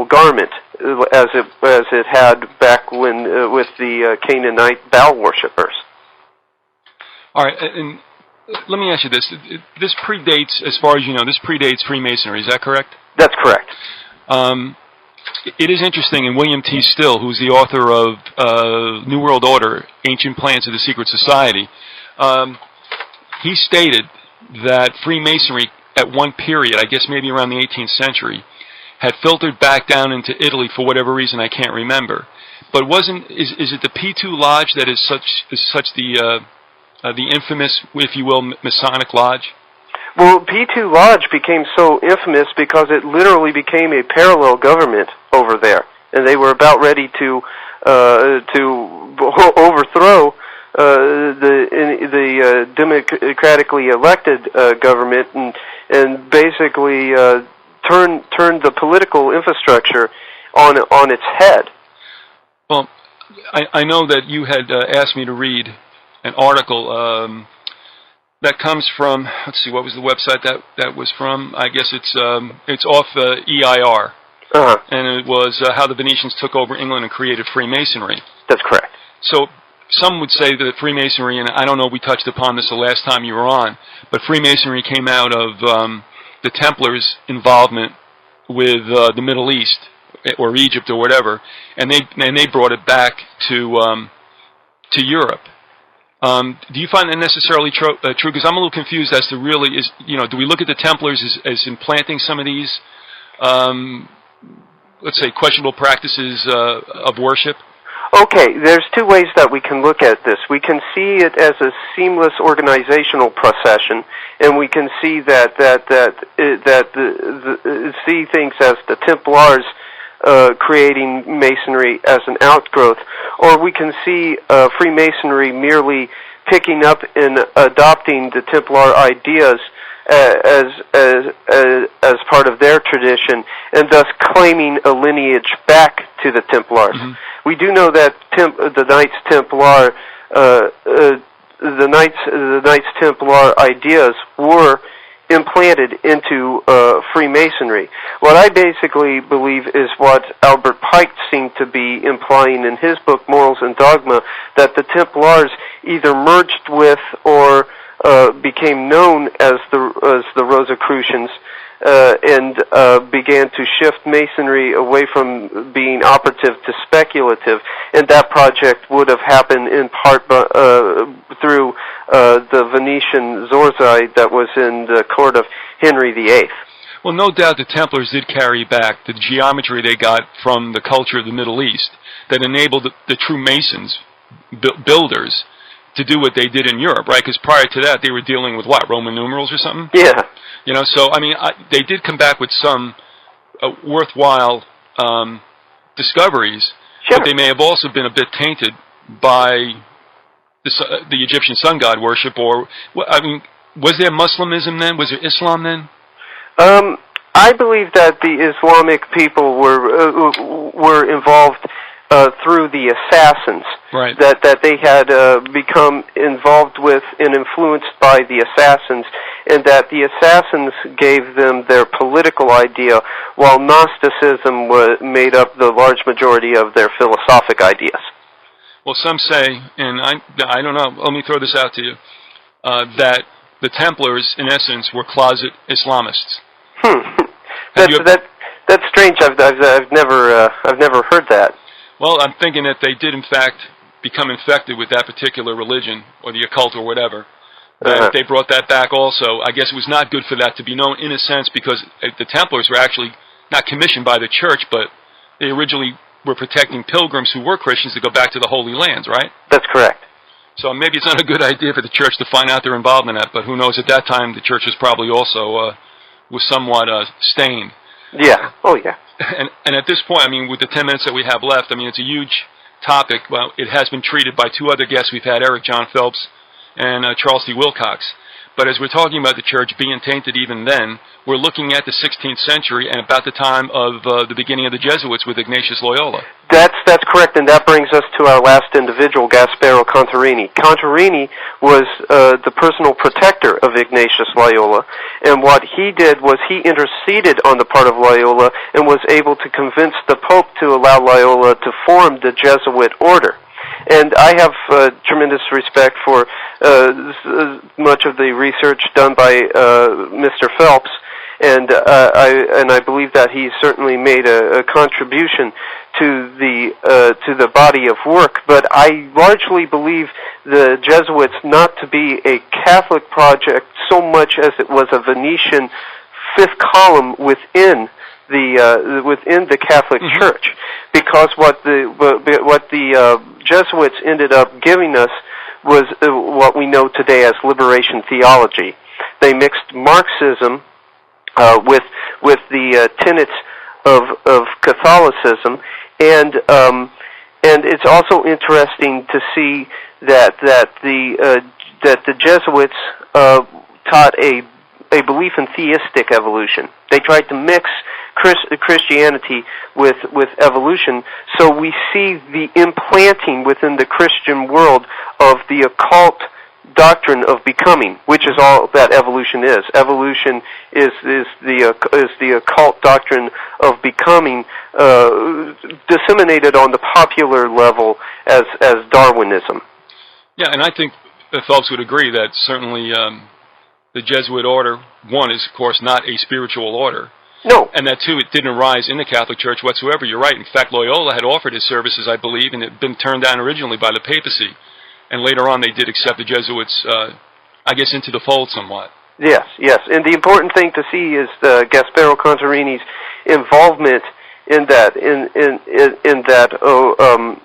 garment, as it had back when with the Canaanite Baal worshippers. All right, and let me ask you this: this predates, as far as you know, this predates Freemasonry. Is that correct? That's correct. It is interesting, and William T. Still, who's the author of New World Order, Ancient Plans of the Secret Society, he stated that Freemasonry, at one period, I guess maybe around the 18th century, had filtered back down into Italy for whatever reason I can't remember. But is it the P2 Lodge that is such the infamous, if you will, Masonic lodge? Well, P2 Lodge became so infamous because it literally became a parallel government over there, and they were about ready to overthrow the democratically elected government and basically turn the political infrastructure on its head. Well, I know that you had asked me to read an article that comes from, let's see, what was the website that was from? I guess it's off EIR. Uh-huh. And it was how the Venetians took over England and created Freemasonry. That's correct. So some would say that Freemasonry, and I don't know if we touched upon this the last time you were on, but Freemasonry came out of the Templars' involvement with the Middle East or Egypt or whatever, and they brought it back to Europe. Do you find that necessarily true? Because I'm a little confused as to really do we look at the Templars as implanting some of these, let's say, questionable practices of worship? Okay, there's two ways that we can look at this. We can see it as a seamless organizational procession, and we can see see things as the Templars creating Masonry as an outgrowth, or we can see Freemasonry merely picking up and adopting the Templar ideas as part of their tradition, and thus claiming a lineage back to the Templars. Mm-hmm. We do know that the Knights Templar, the Knights Templar ideas were implanted into Freemasonry. What I basically believe is what Albert Pike seemed to be implying in his book Morals and Dogma, that the Templars either merged with or became known as the Rosicrucians and began to shift Masonry away from being operative to speculative, and that project would have happened in part through the Venetian Zorzai that was in the court of Henry VIII. Well, no doubt the Templars did carry back the geometry they got from the culture of the Middle East that enabled the true Masons, builders, to do what they did in Europe, right? Because prior to that, they were dealing with what, Roman numerals or something? Yeah. So, I mean, they did come back with some worthwhile discoveries, sure. But they may have also been a bit tainted by the Egyptian sun god worship, or, I mean, was there Muslimism then? Was there Islam then? I believe that the Islamic people were involved through the assassins, right? That they had become involved with and influenced by the assassins, and that the assassins gave them their political idea, while Gnosticism made up the large majority of their philosophic ideas. Well, some say, and I don't know, let me throw this out to you, that the Templars, in essence, were closet Islamists. That's strange. I've never heard that. Well, I'm thinking that they did, in fact, become infected with that particular religion, or the occult, or whatever. That they brought that back also. I guess it was not good for that to be known, in a sense, because the Templars were actually not commissioned by the church, but they originally were protecting pilgrims who were Christians to go back to the Holy Lands, right? That's correct. So maybe it's not a good idea for the church to find out they're involved in that, but who knows, at that time the church was probably also was somewhat stained. Yeah. Oh, yeah. And at this point, I mean, with the 10 minutes that we have left, I mean, it's a huge topic. Well, it has been treated by two other guests. We've had Eric John Phelps and Charles D. Wilcox. But as we're talking about the church being tainted even then, we're looking at the 16th century and about the time of the beginning of the Jesuits with Ignatius Loyola. That's correct, and that brings us to our last individual, Gasparo Contarini. Contarini was the personal protector of Ignatius Loyola, and what he did was he interceded on the part of Loyola and was able to convince the Pope to allow Loyola to form the Jesuit order. And I have tremendous respect for much of the research done by Mr. Phelps, and I believe that he certainly made a contribution to the body of work. But I largely believe the Jesuits not to be a Catholic project so much as it was a Venetian fifth column within the Catholic Church, because what the Jesuits ended up giving us was what we know today as liberation theology. They mixed Marxism with the tenets of Catholicism, and it's also interesting to see that the Jesuits taught a belief in theistic evolution. They tried to mix Christianity with evolution, so we see the implanting within the Christian world of the occult doctrine of becoming, which is all that evolution is. Evolution is the occult doctrine of becoming, disseminated on the popular level as Darwinism. Yeah, and I think Phelps would agree that certainly the Jesuit order, one, is of course not a spiritual order. No. And that, too, it didn't arise in the Catholic Church whatsoever. You're right. In fact, Loyola had offered his services, I believe, and it had been turned down originally by the papacy. And later on, they did accept the Jesuits, I guess, into the fold somewhat. Yes, yes. And the important thing to see is Gasparo Contarini's involvement in that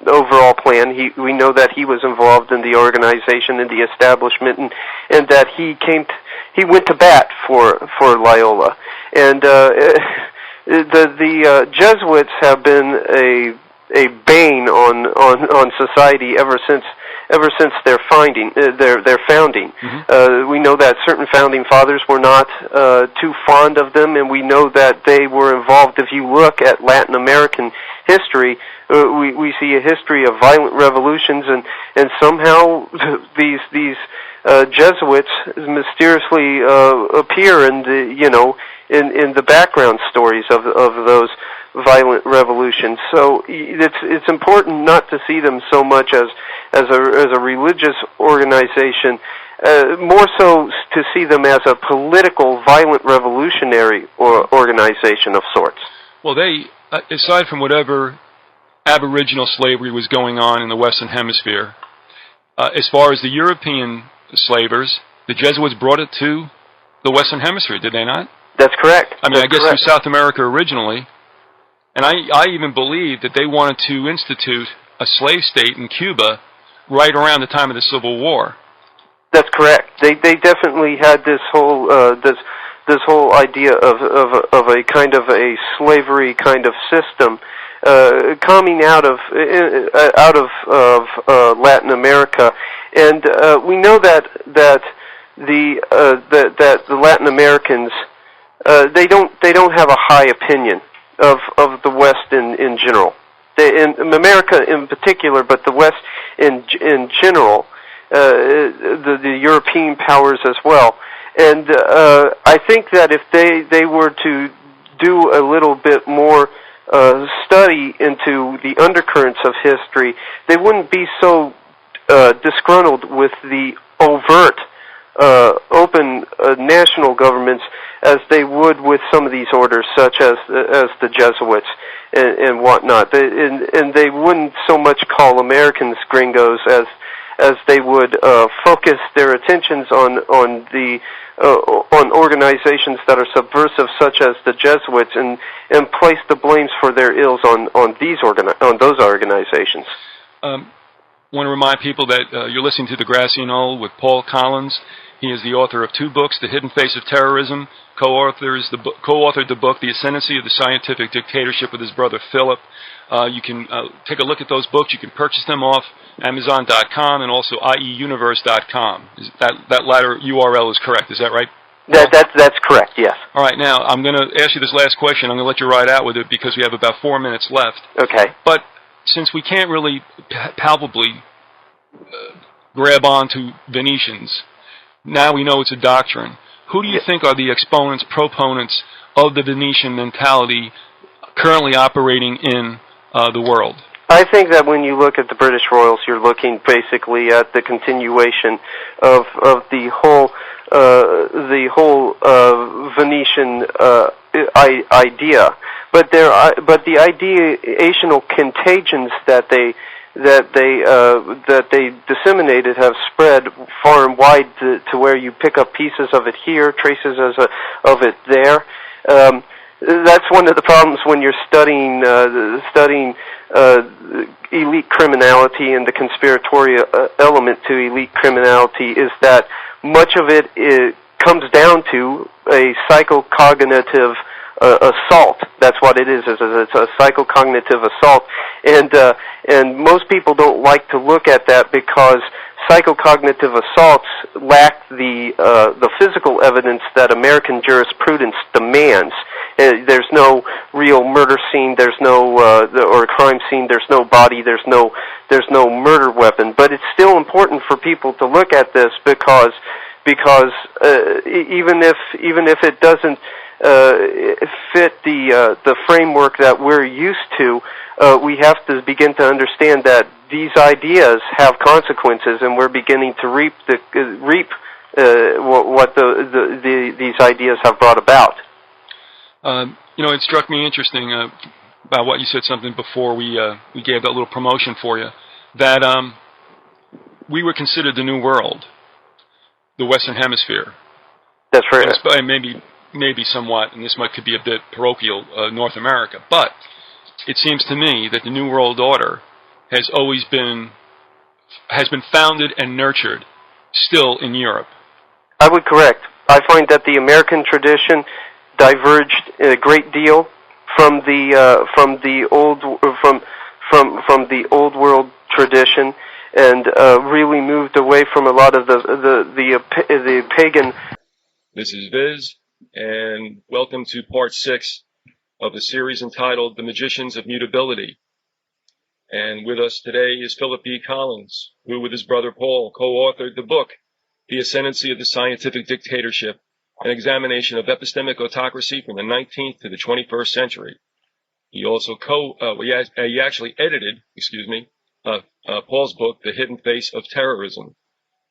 overall plan. We know that he was involved in the organization and the establishment, and that he went to bat for Loyola. And the Jesuits have been a bane on society ever since their founding. Mm-hmm. We know that certain founding fathers were not too fond of them, and we know that they were involved. If you look at Latin American history, we see a history of violent revolutions, and somehow these Jesuits mysteriously appear in the background stories of those violent revolutions. So it's important not to see them so much as a religious organization, more so to see them as a political, violent, revolutionary organization of sorts. Well, they, aside from whatever aboriginal slavery was going on in the Western Hemisphere, as far as the European slavers, the Jesuits brought it to the Western Hemisphere, did they not? That's correct. I mean, I guess through South America originally. And I even believe that they wanted to institute a slave state in Cuba right around the time of the Civil War. That's correct. They definitely had this whole idea of a kind of a slavery kind of system coming out of Latin America, and we know that the Latin Americans they don't have a high opinion of the West in general, in America in particular, but the West in general, the European powers as well. And I think that if they were to do a little bit more study into the undercurrents of history, they wouldn't be so disgruntled with the overt, open national governments as they would with some of these orders, such as the Jesuits and whatnot. And they wouldn't so much call Americans gringos as they would focus their attentions on organizations that are subversive, such as the Jesuits, and place the blames for their ills on those organizations. want to remind people that you're listening to The Grassy Knoll with Paul Collins. He is the author of 2 books, The Hidden Face of Terrorism, co-authored the book, The Ascendancy of the Scientific Dictatorship with his brother Philip. You can take a look at those books. You can purchase them off Amazon.com and also IEUniverse.com. That latter URL is correct, is that right? That's correct, yes. All right, now I'm going to ask you this last question. I'm going to let you ride out with it because we have about 4 minutes left. Okay. But since we can't really palpably grab onto Venetians, now we know it's a doctrine. Who do you think are the exponents, proponents of the Venetian mentality currently operating in the world? I think that when you look at the British Royals, you're looking basically at the continuation of the whole Venetian idea, but the ideational contagions that they disseminated have spread far and wide to where you pick up pieces of it here, traces of it there. That's one of the problems when you're studying elite criminality and the conspiratorial element to elite criminality is that much of it comes down to a psychocognitive assault. That's what it is. It's a psychocognitive assault, and most people don't like to look at that because psychocognitive assaults lack the physical evidence that American jurisprudence demands. There's no real murder scene. There's no or crime scene. There's no body. There's no murder weapon. But it's still important for people to look at this because even if it doesn't fit the framework that we're used to, we have to begin to understand that these ideas have consequences, and we're beginning to reap what these ideas have brought about. It struck me interesting about what you said something before we gave that little promotion for you, that we were considered the New World, the Western Hemisphere. That's right. Maybe somewhat, and this could be a bit parochial, North America, but it seems to me that the New World Order has been founded and nurtured still in Europe. I would correct. I find that the American tradition diverged a great deal from the old world tradition, and really moved away from a lot of the pagan. This is Viz, and welcome to part 6 of the series entitled The Magicians of Mutability. And with us today is Philip B. Collins, who with his brother Paul co-authored the book, The Ascendancy of the Scientific Dictatorship, an examination of epistemic autocracy from the 19th to the 21st century. He also he actually edited, Paul's book, The Hidden Face of Terrorism.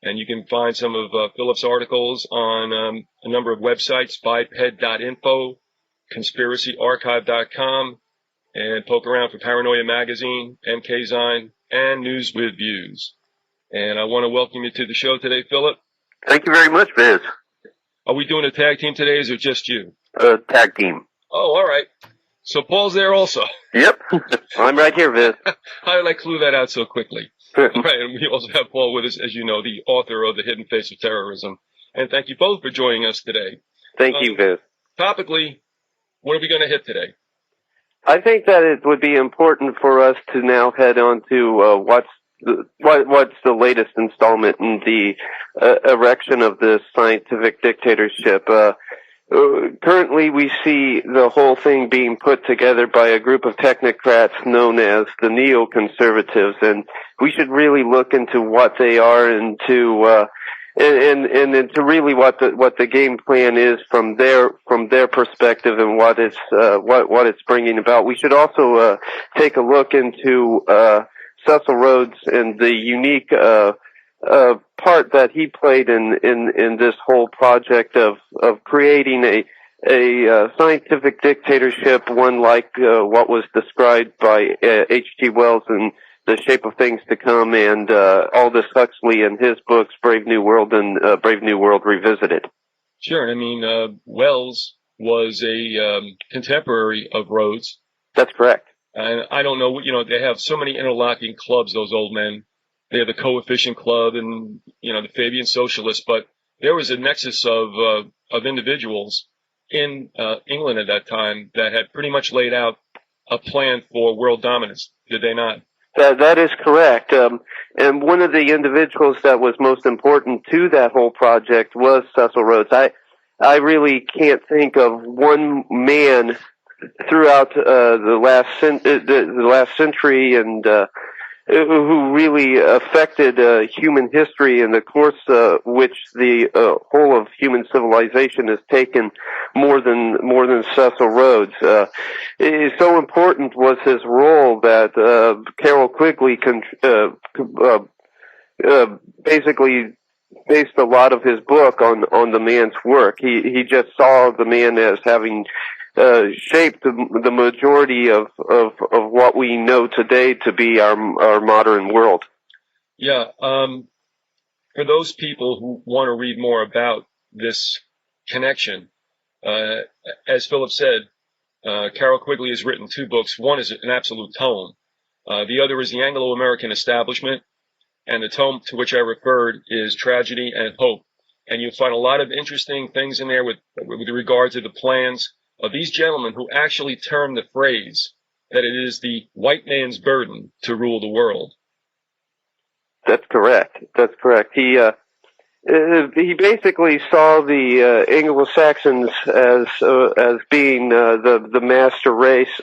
And you can find some of Philip's articles on a number of websites, biped.info, conspiracyarchive.com, and poke around for Paranoia Magazine, MK Zine, and News with Views. And I want to welcome you to the show today, Philip. Thank you very much, Viz. Are we doing a tag team today, or is it just you? Tag team. Oh, all right. So Paul's there also. Yep. I'm right here, Viz. How did I clue that out so quickly? All right, and we also have Paul with us, as you know, the author of The Hidden Face of Terrorism. And thank you both for joining us today. Thank you, Viz. Topically, what are we going to hit today? I think that it would be important for us to now head on to what's the latest installment in the erection of this scientific dictatorship. Currently, we see the whole thing being put together by a group of technocrats known as the neoconservatives, and we should really look into what they are and to really what the game plan is from their perspective and what it's bringing about. We should also take a look into Cecil Rhodes and the unique part that he played in this whole project of creating a scientific dictatorship, one like what was described by H.G. Wells in The Shape of Things to Come, and Aldous Huxley in his books Brave New World and Brave New World Revisited. Sure. I mean, Wells was a contemporary of Rhodes. That's correct. And I don't know, they have so many interlocking clubs, those old men. they had the Coefficient Club and, the Fabian Socialists, but there was a nexus of individuals in England at that time that had pretty much laid out a plan for world dominance, did they not? That is correct. And one of the individuals that was most important to that whole project was Cecil Rhodes. I really can't think of one man throughout the last century and who really affected human history and the course which the whole of human civilization has taken more than Cecil Rhodes. So important was his role that Carroll Quigley basically based a lot of his book on the man's work. He just saw the man as having shaped the majority of what we know today to be our modern world. Yeah. For those people who want to read more about this connection, as Philip said, Carroll Quigley has written 2 books. One is an absolute tome. The other is The Anglo-American Establishment, and the tome to which I referred is Tragedy and Hope. And you'll find a lot of interesting things in there with regard to the plans of these gentlemen who actually term the phrase that it is the white man's burden to rule the world. That's correct. He basically saw the Anglo-Saxons as being the master race.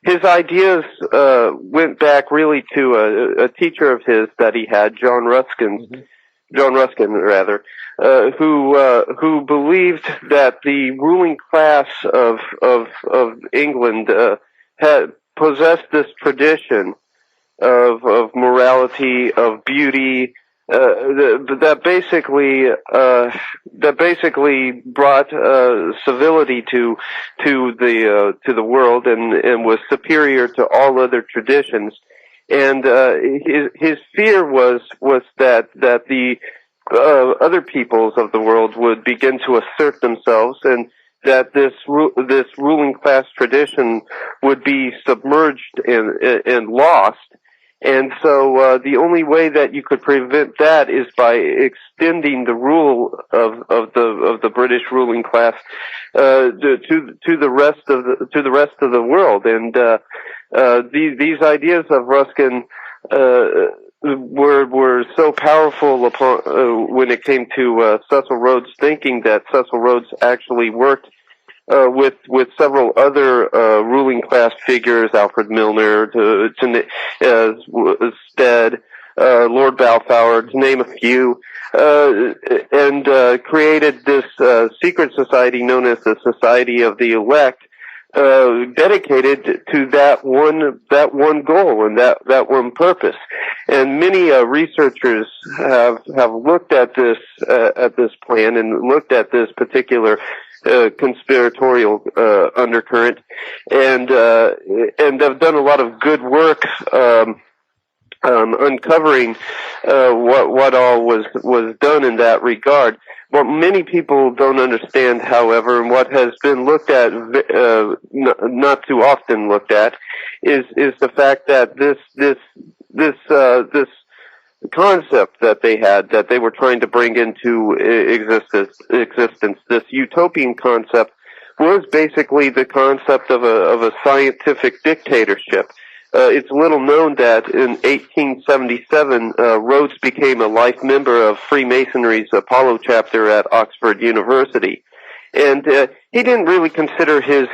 His ideas went back really to a teacher of his that he had, John Ruskin, who believed that the ruling class of England had possessed this tradition of morality, of beauty, that basically brought civility to the world and was superior to all other traditions. And his fear was that the other peoples of the world would begin to assert themselves, and that this ruling class tradition would be submerged and lost. And so the only way that you could prevent that is by extending the rule of the British ruling class to the rest of the world. And these ideas of Ruskin were so powerful upon when it came to Cecil Rhodes' thinking that Cecil Rhodes actually worked with several other ruling class figures, Alfred Milner, Stead, Lord Balfour, to name a few, and created this secret society known as the Society of the Elect, dedicated to that one goal and that one purpose. And many researchers have looked at this plan and looked at this particular conspiratorial undercurrent, and have done a lot of good work uncovering what all was done in that regard. What many people don't understand, however, and what has been looked at not too often looked at, is the fact that this concept that they were trying to bring into existence, this utopian concept, was basically the concept of a scientific dictatorship. It's little known that in 1877, Rhodes became a life member of Freemasonry's Apollo chapter at Oxford University. And he didn't really consider his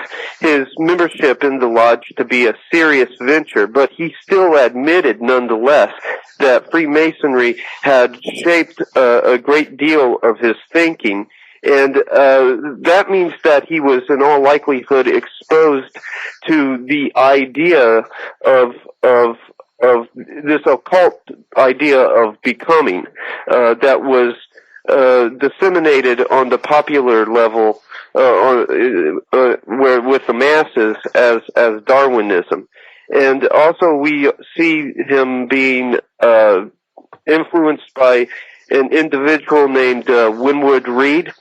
membership in the lodge to be a serious venture, but he still admitted nonetheless that Freemasonry had shaped a great deal of his thinking, and that means that he was in all likelihood exposed to the idea of this occult idea of becoming that was disseminated on the popular level where with the masses as Darwinism. And also we see him being influenced by an individual named Winwood Reade,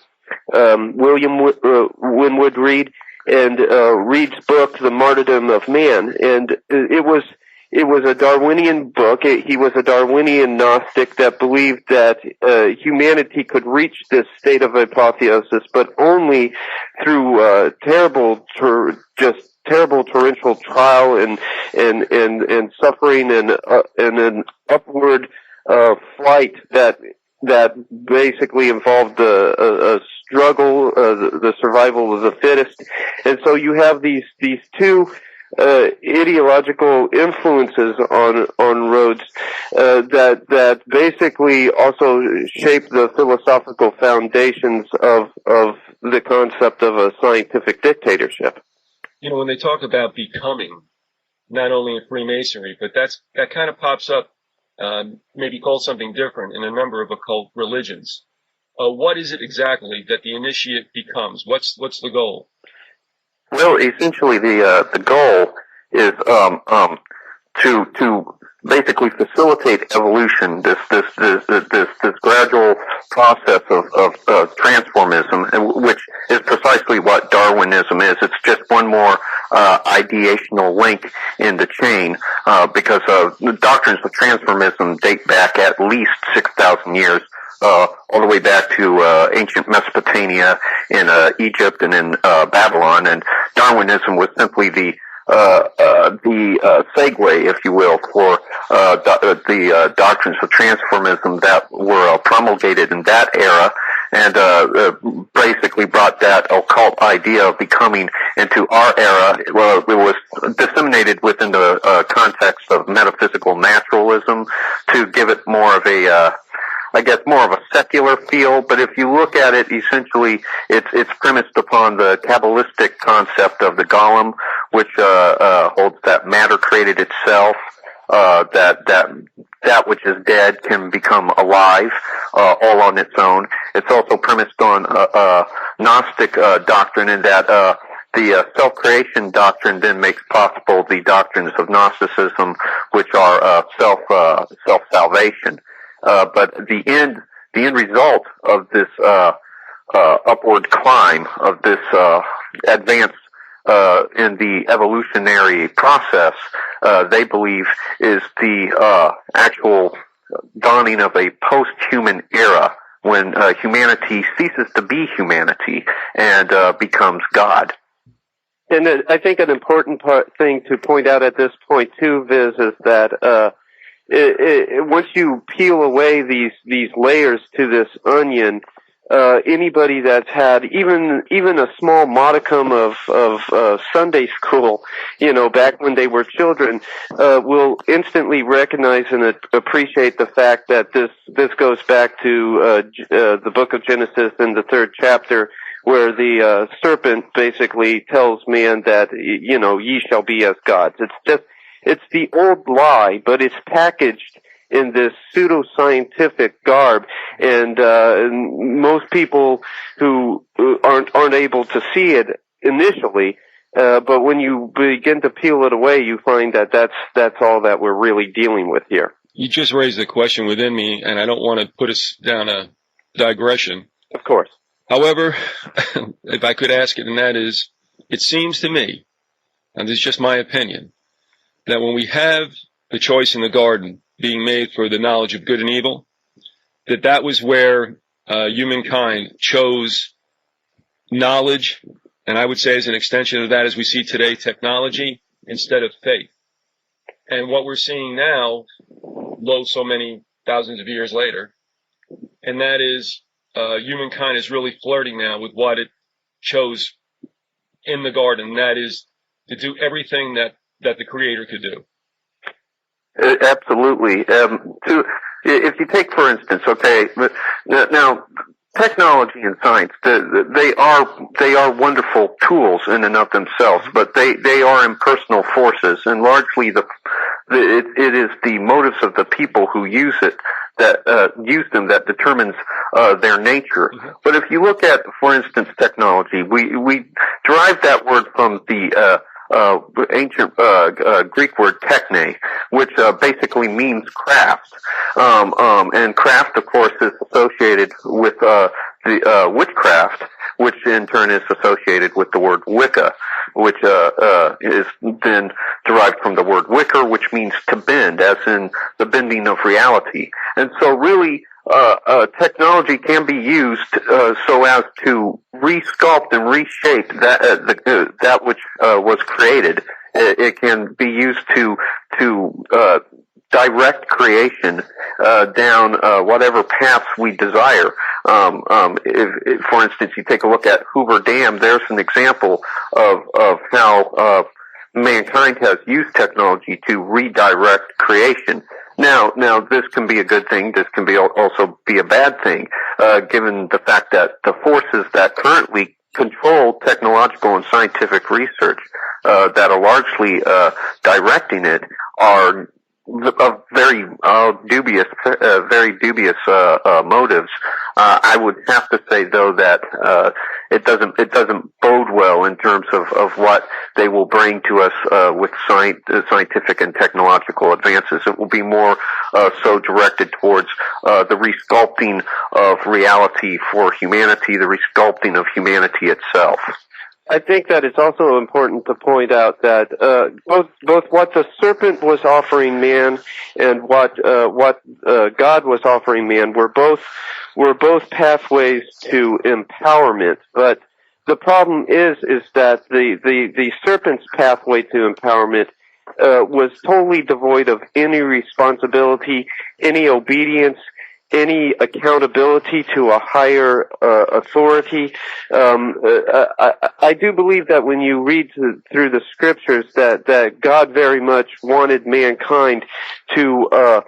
William Winwood Reade, and Reade's book, The Martyrdom of Man. And it was it was a Darwinian book. He was a Darwinian Gnostic that believed that humanity could reach this state of apotheosis, but only through terrible torrential trial and suffering and an upward flight that basically involved a struggle, the survival of the fittest. And so you have these two ideological influences on Rhodes that basically also shape the philosophical foundations of the concept of a scientific dictatorship. You know, when they talk about becoming, not only in Freemasonry, but that kind of pops up, maybe called something different in a number of occult religions. What is it exactly that the initiate becomes? What's the goal? Well, essentially, the goal is to basically facilitate evolution. This gradual process of transformism, which is precisely what Darwinism is. It's just one more ideational link in the chain, because the doctrines of transformism date back at least 6,000 years. All the way back to ancient Mesopotamia, in Egypt, and in Babylon, and Darwinism was simply the segue, if you will, for the doctrines of transformism that were promulgated in that era, and basically brought that occult idea of becoming into our era. Well, it was disseminated within the context of metaphysical naturalism to give it more of a more of a secular feel, but if you look at it, essentially, it's premised upon the Kabbalistic concept of the golem, which holds that matter created itself, that which is dead can become alive, all on its own. It's also premised on Gnostic doctrine, in that the self-creation doctrine then makes possible the doctrines of Gnosticism, which are self-salvation. But the end result of this upward climb, of this advance in the evolutionary process, they believe, is the actual dawning of a post-human era, when humanity ceases to be humanity and becomes God. And I think an important thing to point out at this point too, Viz, is that once you peel away these layers to this onion, anybody that's had even a small modicum of Sunday school, back when they were children, will instantly recognize and appreciate the fact that this goes back to the book of Genesis in the 3rd chapter, where the serpent basically tells man that ye shall be as gods. It's the old lie, but it's packaged in this pseudoscientific garb, and most people who aren't able to see it initially, but when you begin to peel it away, you find that that's all that we're really dealing with here. You just raised a question within me, and I don't want to put us down a digression. Of course. However, if I could ask it, and that is, it seems to me, and this is just my opinion, that when we have the choice in the garden being made for the knowledge of good and evil, that was where humankind chose knowledge, and I would say as an extension of that, as we see today, technology, instead of faith. And what we're seeing now, so many thousands of years later, and that is humankind is really flirting now with what it chose in the garden, and that is to do everything that the Creator could do. Absolutely. If you take, for instance, now technology and science, they are wonderful tools in and of themselves, but they are impersonal forces, and largely it is the motives of the people who use it that determines their nature. Mm-hmm. But if you look at, for instance, technology, we derive that word from the ancient Greek word techne, which basically means craft. And craft, of course, is associated with the witchcraft, which in turn is associated with the word Wicca, which is then derived from the word wicker, which means to bend, as in the bending of reality. And so really, technology can be used so as to resculpt and reshape that which was created. It can be used to direct creation down whatever paths we desire. If, for instance, you take a look at Hoover Dam, there's an example of how mankind has used technology to redirect creation. Now, this can be a good thing. This can also be a bad thing, given the fact that the forces that currently control technological and scientific research, that are largely directing it, are of very dubious motives. I would have to say, though, that it doesn't bode well in terms of what they will bring to us with scientific and technological advances. It will be more so directed towards the resculpting of reality for humanity, the resculpting of humanity itself. I think that it's also important to point out that both what the serpent was offering man and what God was offering man were both pathways to empowerment. But the problem is that the serpent's pathway to empowerment was totally devoid of any responsibility, any obedience, any accountability to a higher authority. I do believe that when you read through the scriptures that God very much wanted mankind to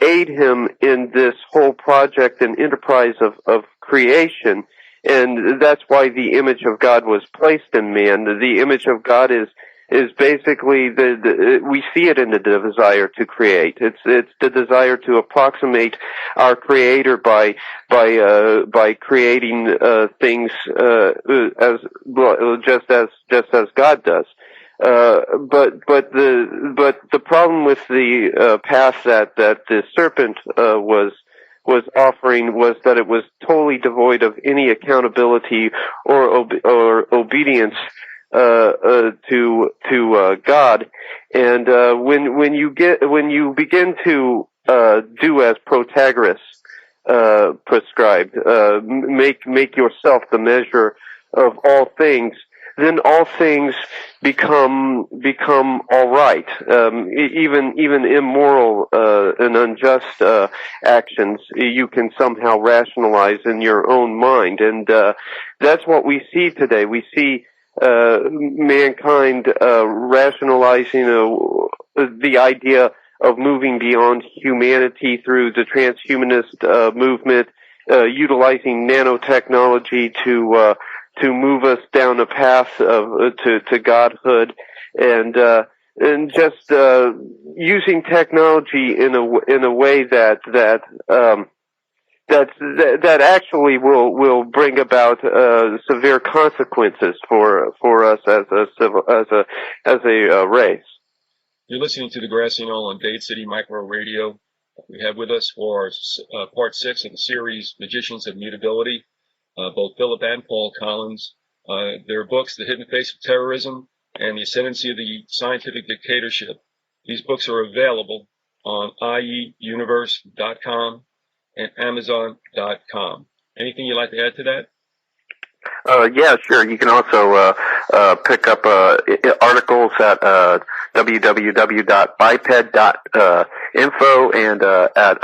aid him in this whole project and enterprise of creation. And that's why the image of God was placed in man. The image of God is basically we see it in the desire to create. It's the desire to approximate our Creator by creating things just as God does. But the problem with the path that the serpent was offering was that it was totally devoid of any accountability or obedience to God. And when you begin to do as Protagoras prescribed, make yourself the measure of all things, then all things become all right. Even immoral and unjust actions you can somehow rationalize in your own mind, and that's what we see today. We see mankind rationalizing the idea of moving beyond humanity through the transhumanist movement, utilizing nanotechnology to move us down a path to godhood, and just using technology in a way that actually will bring about severe consequences for us as a race. You're listening to the Grassy Knoll on Dade City Micro Radio. We have with us for part 6 of the series Magicians of Mutability, both Philip and Paul Collins. Their books, The Hidden Face of Terrorism and The Ascendancy of the Scientific Dictatorship. These books are available on ieuniverse.com and Amazon.com. Anything you'd like to add to that? Yeah, sure. You can also pick up articles at www.biped.info and at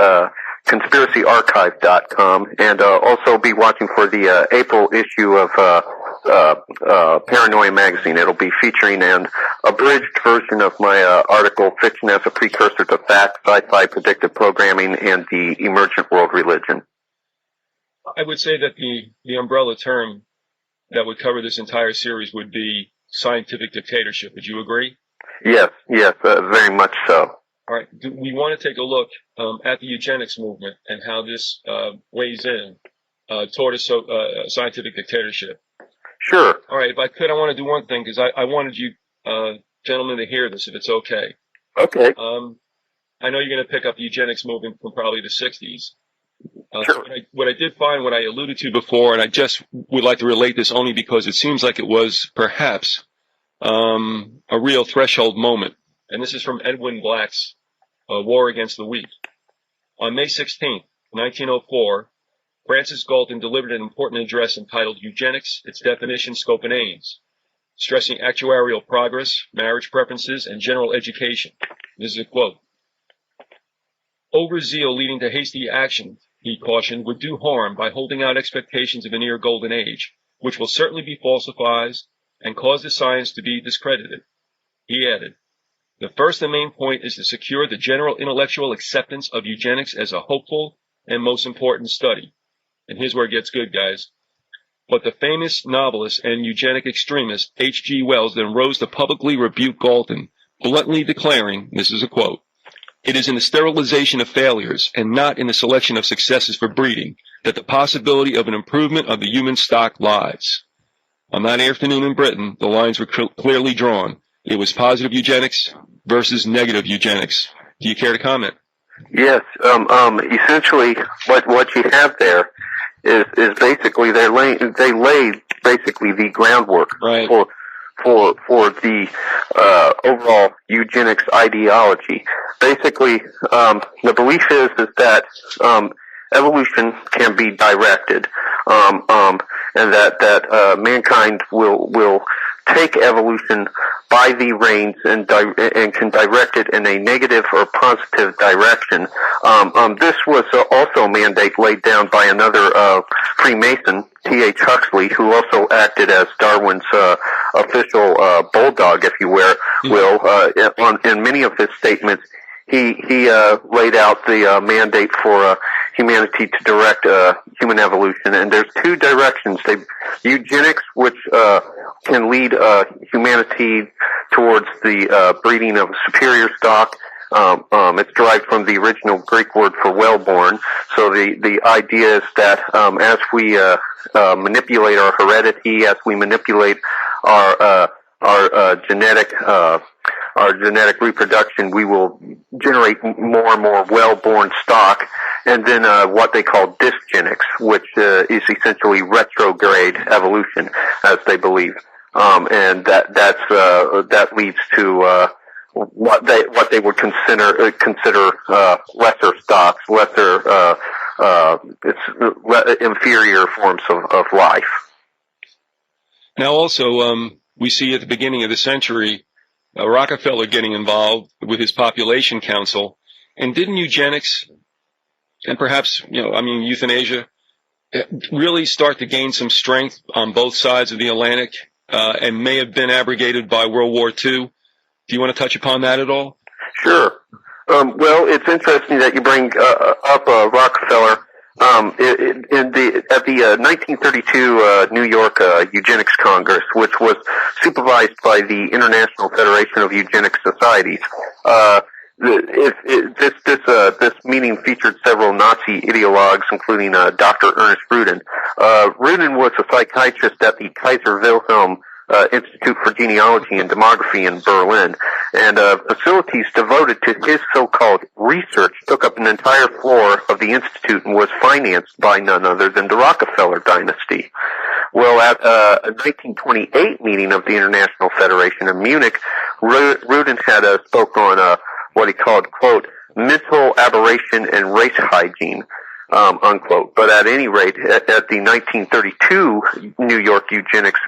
conspiracyarchive.com, and also be watching for the April issue of Paranoia magazine. It'll be featuring an abridged version of my article, Fiction as a Precursor to Fact, Sci-Fi Predictive Programming, and the Emergent World Religion. I would say that the umbrella term that would cover this entire series would be scientific dictatorship. Would you agree? Yes, very much so. All right. We want to take a look at the eugenics movement and how this weighs in toward a scientific dictatorship. Sure. All right. If I could, I want to do one thing, because I wanted you gentlemen to hear this, if it's okay. Okay. I know you're going to pick up the eugenics movement from probably the 60s. Sure. What I did find, what I alluded to before, and I just would like to relate this only because it seems like it was perhaps a real threshold moment. And this is from Edwin Black's War Against the Weak. On May 16th, 1904, Francis Galton delivered an important address entitled Eugenics, Its Definition, Scope, and Aims, stressing actuarial progress, marriage preferences, and general education. This is a quote. Overzeal leading to hasty action, he cautioned, would do harm by holding out expectations of a near golden age, which will certainly be falsified and cause the science to be discredited. He added, the first and main point is to secure the general intellectual acceptance of eugenics as a hopeful and most important study. And here's where it gets good, guys. But the famous novelist and eugenic extremist H.G. Wells then rose to publicly rebuke Galton, bluntly declaring, this is a quote, it is in the sterilization of failures and not in the selection of successes for breeding that the possibility of an improvement of the human stock lies. On that afternoon in Britain, the lines were clearly drawn. It was positive eugenics versus negative eugenics. Do you care to comment? Yes. Essentially, what you have there is basically they laid basically the groundwork right. for the overall eugenics ideology. Basically, the belief is that evolution can be directed, and that mankind will take evolution by the reins and can direct it in a negative or positive direction. This was also a mandate laid down by another Freemason, T.H. Huxley, who also acted as Darwin's official bulldog, if you will. In many of his statements, he laid out the mandate for humanity to direct human evolution, and there's two directions. Eugenics, which can lead humanity towards the breeding of superior stock. It's derived from the original Greek word for well-born. So the idea is that as we manipulate our heredity, as we manipulate our genetic reproduction, we will generate more and more well-born stock, and then what they call dysgenics, which is essentially retrograde evolution, as they believe, and that leads to what they would consider lesser stocks, inferior forms of life. Now, also, we see at the beginning of the century Rockefeller getting involved with his population council, and didn't eugenics and perhaps euthanasia really start to gain some strength on both sides of the Atlantic, and may have been abrogated by World War II? Do you want to touch upon that at all? Sure. Well, it's interesting that you bring up Rockefeller. At the 1932 New York Eugenics Congress, which was supervised by the International Federation of Eugenics Societies, this meeting featured several Nazi ideologues, including Dr. Ernest Rudin. Rudin was a psychiatrist at the Kaiser Wilhelm Institute for Genealogy and Demography in Berlin, and facilities devoted to his so-called research took up an entire floor of the institute and was financed by none other than the Rockefeller dynasty. Well, at a 1928 meeting of the International Federation in Munich, Rudin had spoke on what he called, quote, mental aberration and race hygiene, unquote. But at any rate, at the 1932 New York Eugenics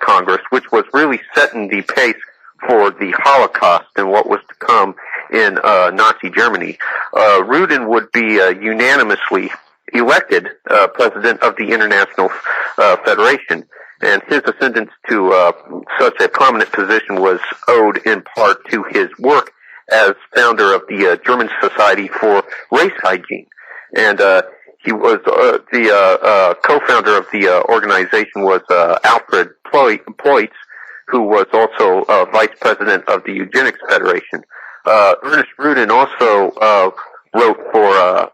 Congress, which was really setting the pace for the Holocaust and what was to come in Nazi Germany, Rudin would be unanimously elected president of the International Federation. And his ascendance to such a prominent position was owed in part to his work as founder of the German Society for Race Hygiene. And he was the co-founder of the organization was Alfred Ploitz, who was also vice president of the Eugenics Federation. Ernest Rudin also wrote for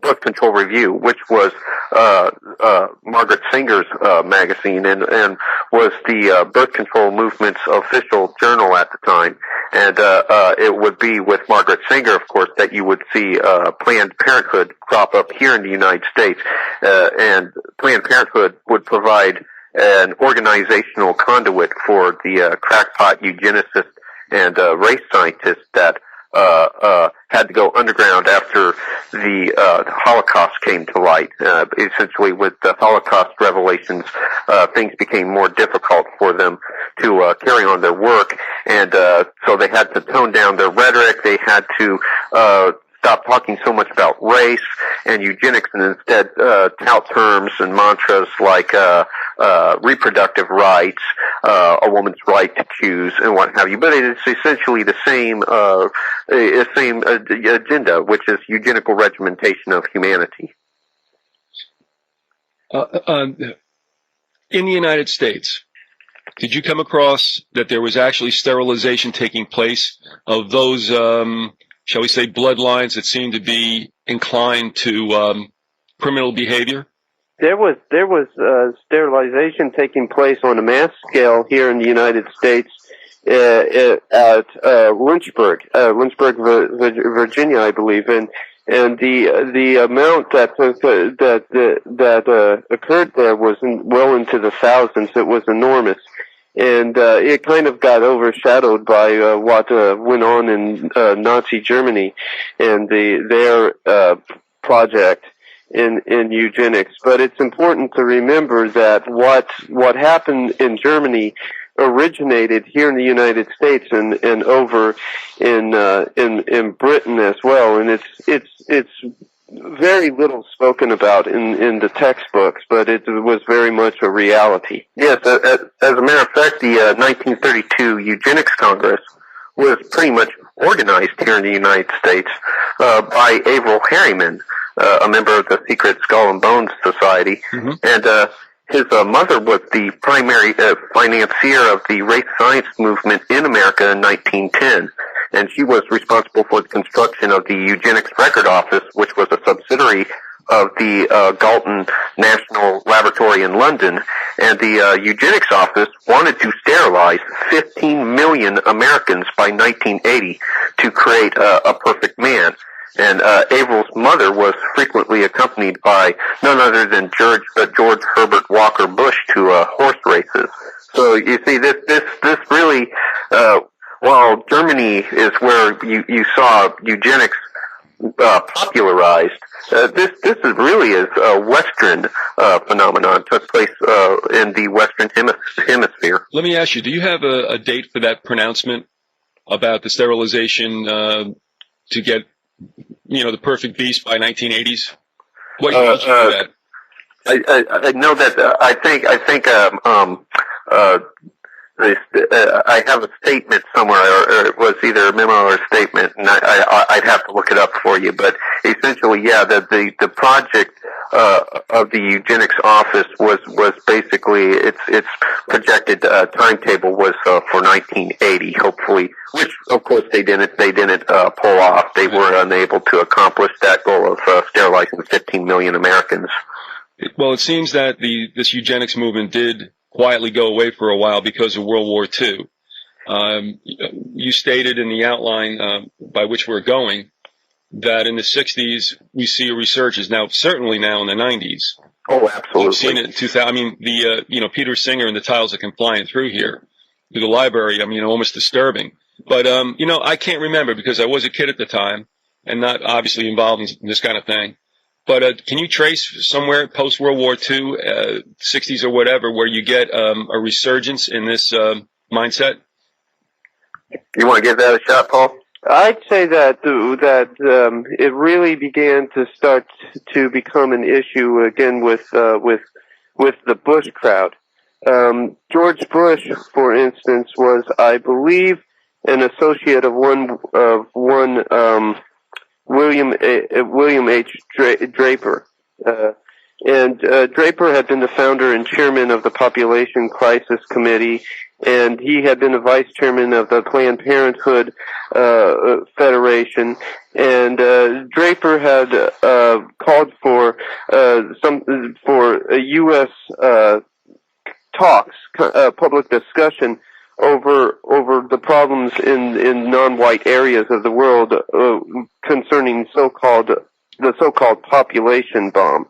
Birth Control Review, which was Margaret Sanger's magazine, and was the birth control movement's official journal at the time. And it would be with Margaret Sanger, of course, that you would see Planned Parenthood crop up here in the United States. And Planned Parenthood would provide an organizational conduit for the crackpot eugenicists and race scientists that had to go underground after the Holocaust came to light. Essentially, with the Holocaust revelations, things became more difficult for them to carry on their work, and so they had to tone down their rhetoric. They had to stop talking so much about race and eugenics and instead tout terms and mantras like reproductive rights, a woman's right to choose, and what have you. But it's essentially the same agenda, which is eugenical regimentation of humanity. In the United States, did you come across that there was actually sterilization taking place of those, shall we say, bloodlines that seemed to be inclined to criminal behavior? There was sterilization taking place on a mass scale here in the United States at Lynchburg, Virginia, I believe, and the amount that occurred there was well into the thousands. It was enormous, and it kind of got overshadowed by what went on in Nazi Germany and their project in eugenics. But it's important to remember that what happened in Germany originated here in the United States and over in Britain as well, and it's very little spoken about in the textbooks, but it was very much a reality. Yes, as a matter of fact, the 1932 Eugenics Congress was pretty much organized here in the United States by Averell Harriman, a member of the Secret Skull and Bones Society, and his mother was the primary financier of the race science movement in America in 1910, and she was responsible for the construction of the Eugenics Record Office, which was a subsidiary of the Galton National Laboratory in London. And the Eugenics Office wanted to sterilize 15 million Americans by 1980 to create a perfect man. And Averell's mother was frequently accompanied by none other than George Herbert Walker Bush to horse races. So you see, this really, while Germany is where you saw eugenics popularized, this is really a Western phenomenon. It took place in the Western Hemisphere. Let me ask you: do you have a date for that pronouncement about the sterilization to get, the perfect beast by 1980s? What year did you do that? I know that I have a statement somewhere, or it was either a memo or a statement, and I'd have to look it up for you. But essentially, yeah, the project of the Eugenics Office was basically its projected timetable was for 1980, hopefully, which of course they didn't pull off. They were unable to accomplish that goal of sterilizing 15 million Americans. Well, it seems that this eugenics movement did quietly go away for a while because of World War II. You stated in the outline by which we're going that in the 60s we see a resurgence. Now, certainly now in the 90s. Oh, absolutely. We've seen it in 2000. I mean, Peter Singer and the tiles that come flying through here, through the library, almost disturbing. But, I can't remember because I was a kid at the time and not obviously involved in this kind of thing. But can you trace somewhere post-World War II, 60s or whatever, where you get a resurgence in this mindset? You want to give that a shot, Paul? I'd say that it really began to start to become an issue again with the Bush crowd. George Bush, for instance, was, I believe, an associate of one William H. Draper. And Draper had been the founder and chairman of the Population Crisis Committee, and he had been the vice chairman of the Planned Parenthood Federation. And Draper had called for U.S. talks, public discussion over the problems in non-white areas of the world concerning the so-called population bomb,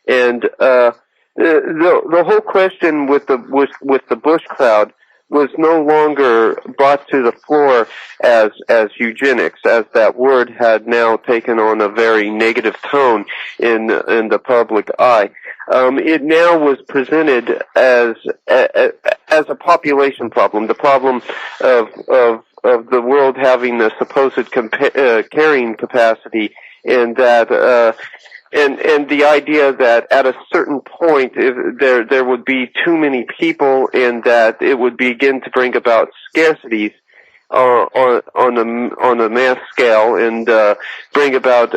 and the whole question with the Bush crowd was no longer brought to the floor as eugenics, as that word had now taken on a very negative tone in the public eye. It now was presented as a population problem, the problem of the world having a supposed carrying capacity, and that and the idea that at a certain point there would be too many people, and that it would begin to bring about scarcities on a mass scale, and bring about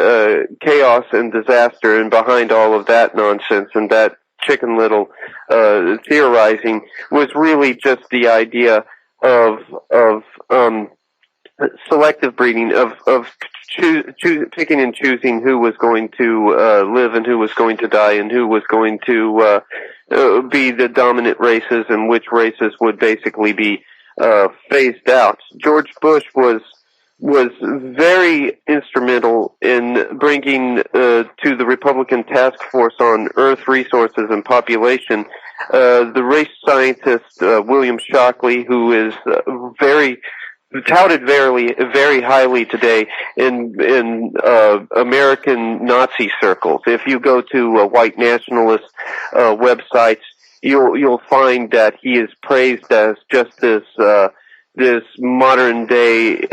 chaos and disaster. And behind all of that nonsense and that Chicken Little theorizing was really just the idea of selective breeding, of picking and choosing who was going to live and who was going to die, and who was going to be the dominant races, and which races would basically be phased out. George Bush was very instrumental in bringing to the Republican Task Force on Earth Resources and Population the race scientist William Shockley, who is touted very highly today in American Nazi circles. If you go to white nationalist websites, you'll find that he is praised as just this modern day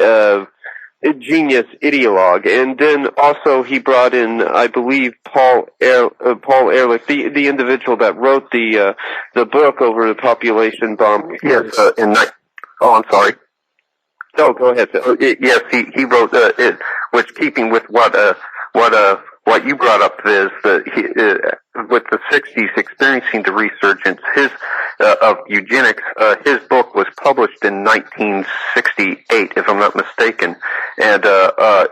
genius ideologue. And then also he brought in, I believe, Paul Ehrlich, the individual that wrote the book over the population bomb. Yes, I'm sorry. No, go ahead, Phil. Yes, he wrote it, which keeping with what you brought up, is with the 60s experiencing the resurgence of eugenics. His book was published in 1968, if I'm not mistaken, and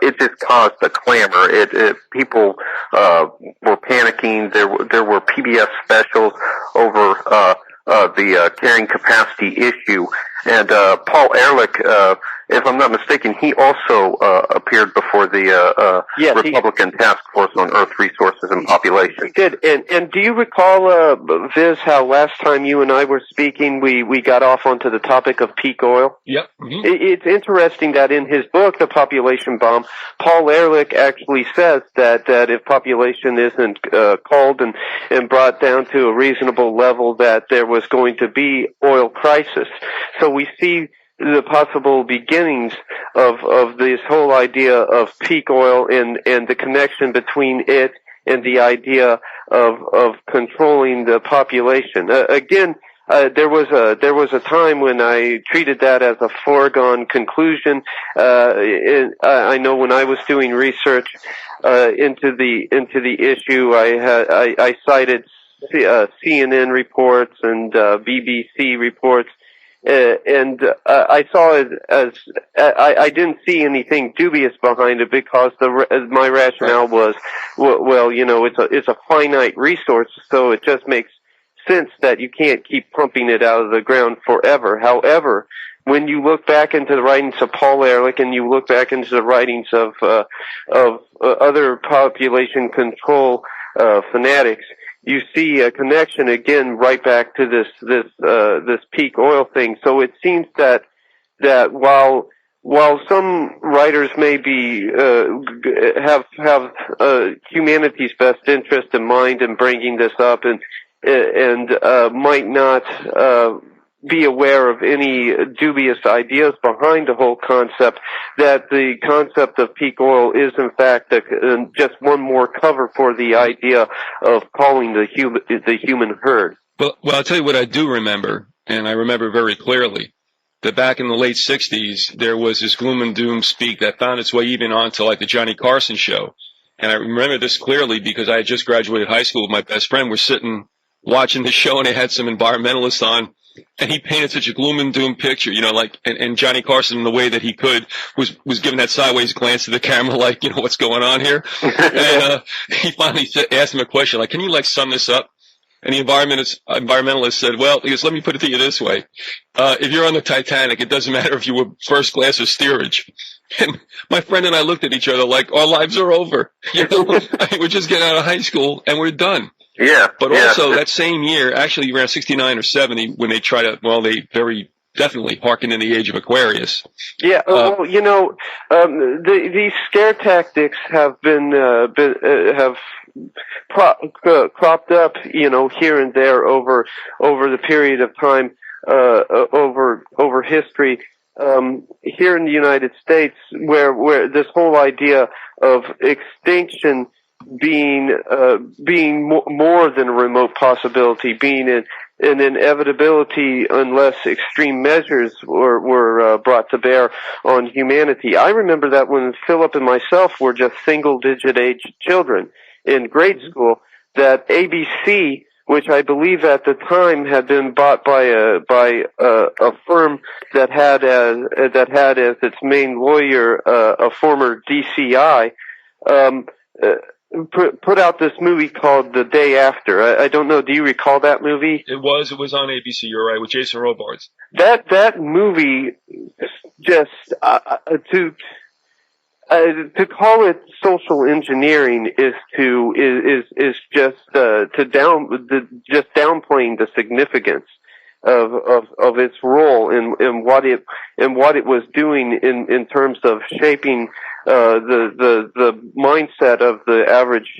it just caused a clamor. People were panicking. There were PBS specials over the carrying capacity issue, and Paul Ehrlich, if I'm not mistaken, he also appeared before the Republican Task Force on Earth Resources and Population. He did. And do you recall, Viz, how last time you and I were speaking, we got off onto the topic of peak oil? Yep. Mm-hmm. It's interesting that in his book, The Population Bomb, Paul Ehrlich actually says that if population isn't culled and brought down to a reasonable level, that there was going to be oil crisis. So we see the possible beginnings of this whole idea of peak oil and the connection between it and the idea of controlling the population. Again, there was a time when I treated that as a foregone conclusion. I know when I was doing research into the issue, I cited CNN reports and BBC reports. And I saw it as I didn't see anything dubious behind it, because my rationale was, well, it's a finite resource, so it just makes sense that you can't keep pumping it out of the ground forever. However, when you look back into the writings of Paul Ehrlich, and you look back into the writings of other population control fanatics, you see a connection again right back to this peak oil thing. So it seems that while some writers may be have humanity's best interest in mind in bringing this up, and might not be aware of any dubious ideas behind the whole concept, that the concept of peak oil is in fact just one more cover for the idea of calling the human herd. Well, I'll tell you what I do remember, and I remember very clearly, that back in the late 60s, there was this gloom and doom speak that found its way even onto like the Johnny Carson show. And I remember this clearly because I had just graduated high school with my best friend. We're sitting watching the show, and they had some environmentalists on. And he painted such a gloom and doom picture, and Johnny Carson, in the way that he could, was giving that sideways glance to the camera, like, what's going on here? And he finally asked him a question, like, can you, sum this up? And the environmentalist said, well, he goes, let me put it to you this way. If you're on the Titanic, it doesn't matter if you were first class or steerage. And my friend and I looked at each other like our lives are over. You know, I mean, we're just getting out of high school and we're done. Yeah. But also that same year, actually around 69 or 70, when they try to, well, they very definitely harken in the age of Aquarius. Yeah, well, you know, these scare tactics have cropped up, you know, here and there over the period of time, over history. Here in the United States, where this whole idea of extinction being more than a remote possibility, being an inevitability unless extreme measures were brought to bear on humanity. I remember that when Philip and myself were just single-digit age children in grade school, that ABC, which I believe at the time had been bought by a firm that had as its main lawyer a former DCI, put out this movie called The Day After. I don't know. Do you recall that movie? It was on ABC. You're right, with Jason Robards. That movie just to call it social engineering is just downplaying the significance of its role in what it was doing in terms of shaping the mindset of the average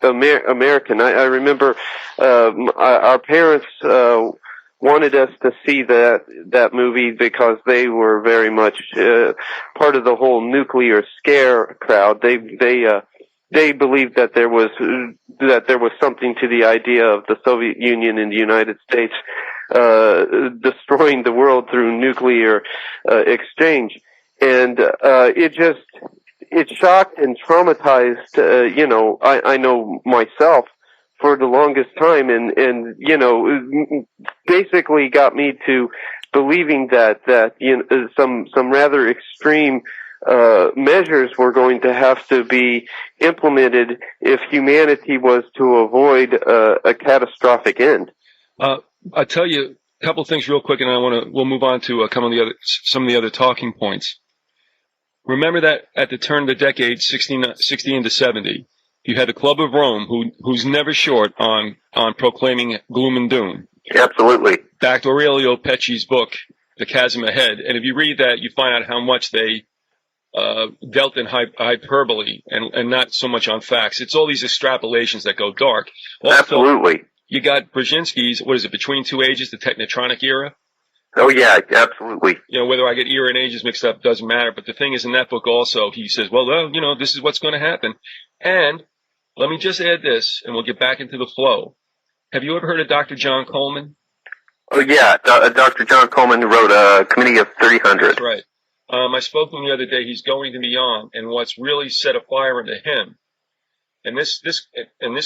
American. I remember our parents wanted us to see that movie because they were very much part of the whole nuclear scare crowd. They believed that there was something to the idea of the Soviet Union and the United States destroying the world through nuclear exchange, and it shocked and traumatized. You know, I know myself for the longest time, and you know, basically got me to believing that you know, some rather extreme measures were going to have to be implemented if humanity was to avoid a catastrophic end. I'll tell you a couple of things real quick, and we'll move on to some of the other talking points. Remember that at the turn of the decade, 60 into 70, you had the Club of Rome, who's never short on proclaiming gloom and doom. Absolutely. Backed Aurelio Pecci's book, The Chasm Ahead, and if you read that, you find out how much they dealt in hyperbole and not so much on facts. It's all these extrapolations that go dark. Also, absolutely. You got Brzezinski's, what is it, Between Two Ages, the Technotronic era? Oh, yeah, absolutely. You know, whether I get era and ages mixed up doesn't matter, but the thing is, in that book also, he says, well, you know, this is what's going to happen. And let me just add this, and we'll get back into the flow. Have you ever heard of Dr. John Coleman? Oh, yeah, Dr. John Coleman wrote a Committee of 300. That's right. I spoke to him the other day. He's going to be on, and what's really set a fire into him, and this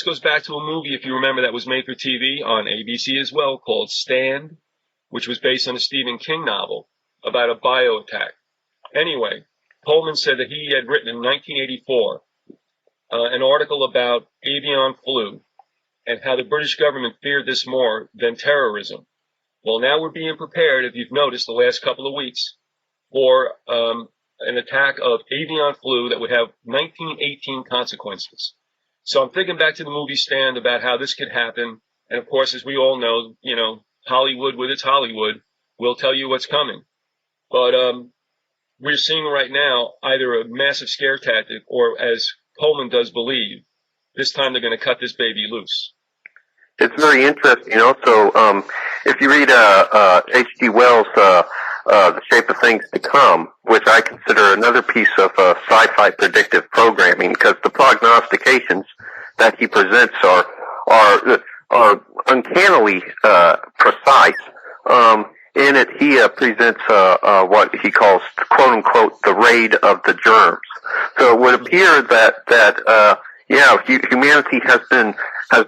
goes back to a movie, if you remember, that was made for TV on ABC as well, called Stand, which was based on a Stephen King novel about a bio attack. Anyway, Coleman said that he had written in 1984 an article about avian flu and how the British government feared this more than terrorism. Well, now we're being prepared, if you've noticed, the last couple of weeks, for an attack of avian flu that would have 1918 consequences. So I'm thinking back to the movie Stand about how this could happen. And of course, as we all know, you know, Hollywood with its Hollywood will tell you what's coming. But we're seeing right now either a massive scare tactic or, as Coleman does believe, this time they're going to cut this baby loose. It's very interesting. Also, if you read H.G. Wells' The Shape of Things to Come, which I consider another piece of sci-fi predictive programming, because the prognostications that he presents are uncannily precise. In it, he presents what he calls, quote unquote, the raid of the germs. So it would appear that humanity has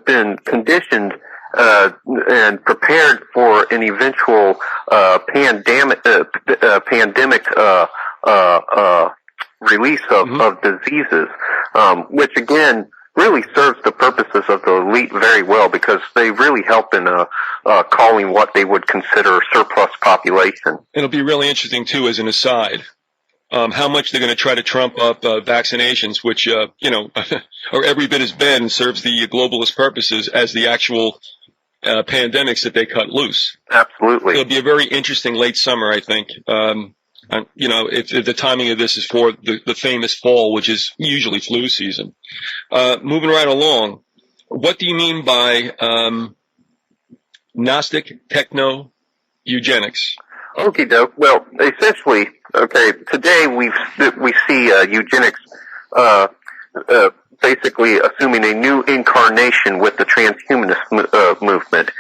been conditioned and prepared for an eventual pandemic release of diseases, which again really serves the purposes of the elite very well, because they really help in calling what they would consider surplus population. It'll be really interesting, too, as an aside, how much they're going to try to trump up vaccinations, which, are every bit as bad and serves the globalist purposes as the actual pandemics that they cut loose. Absolutely. It'll be a very interesting late summer, I think. If the timing of this is for the famous fall, which is usually flu season. Moving right along, what do you mean by Gnostic techno-eugenics? Okay, doke. Well, essentially, today we see eugenics basically assuming a new incarnation with the transhumanist movement.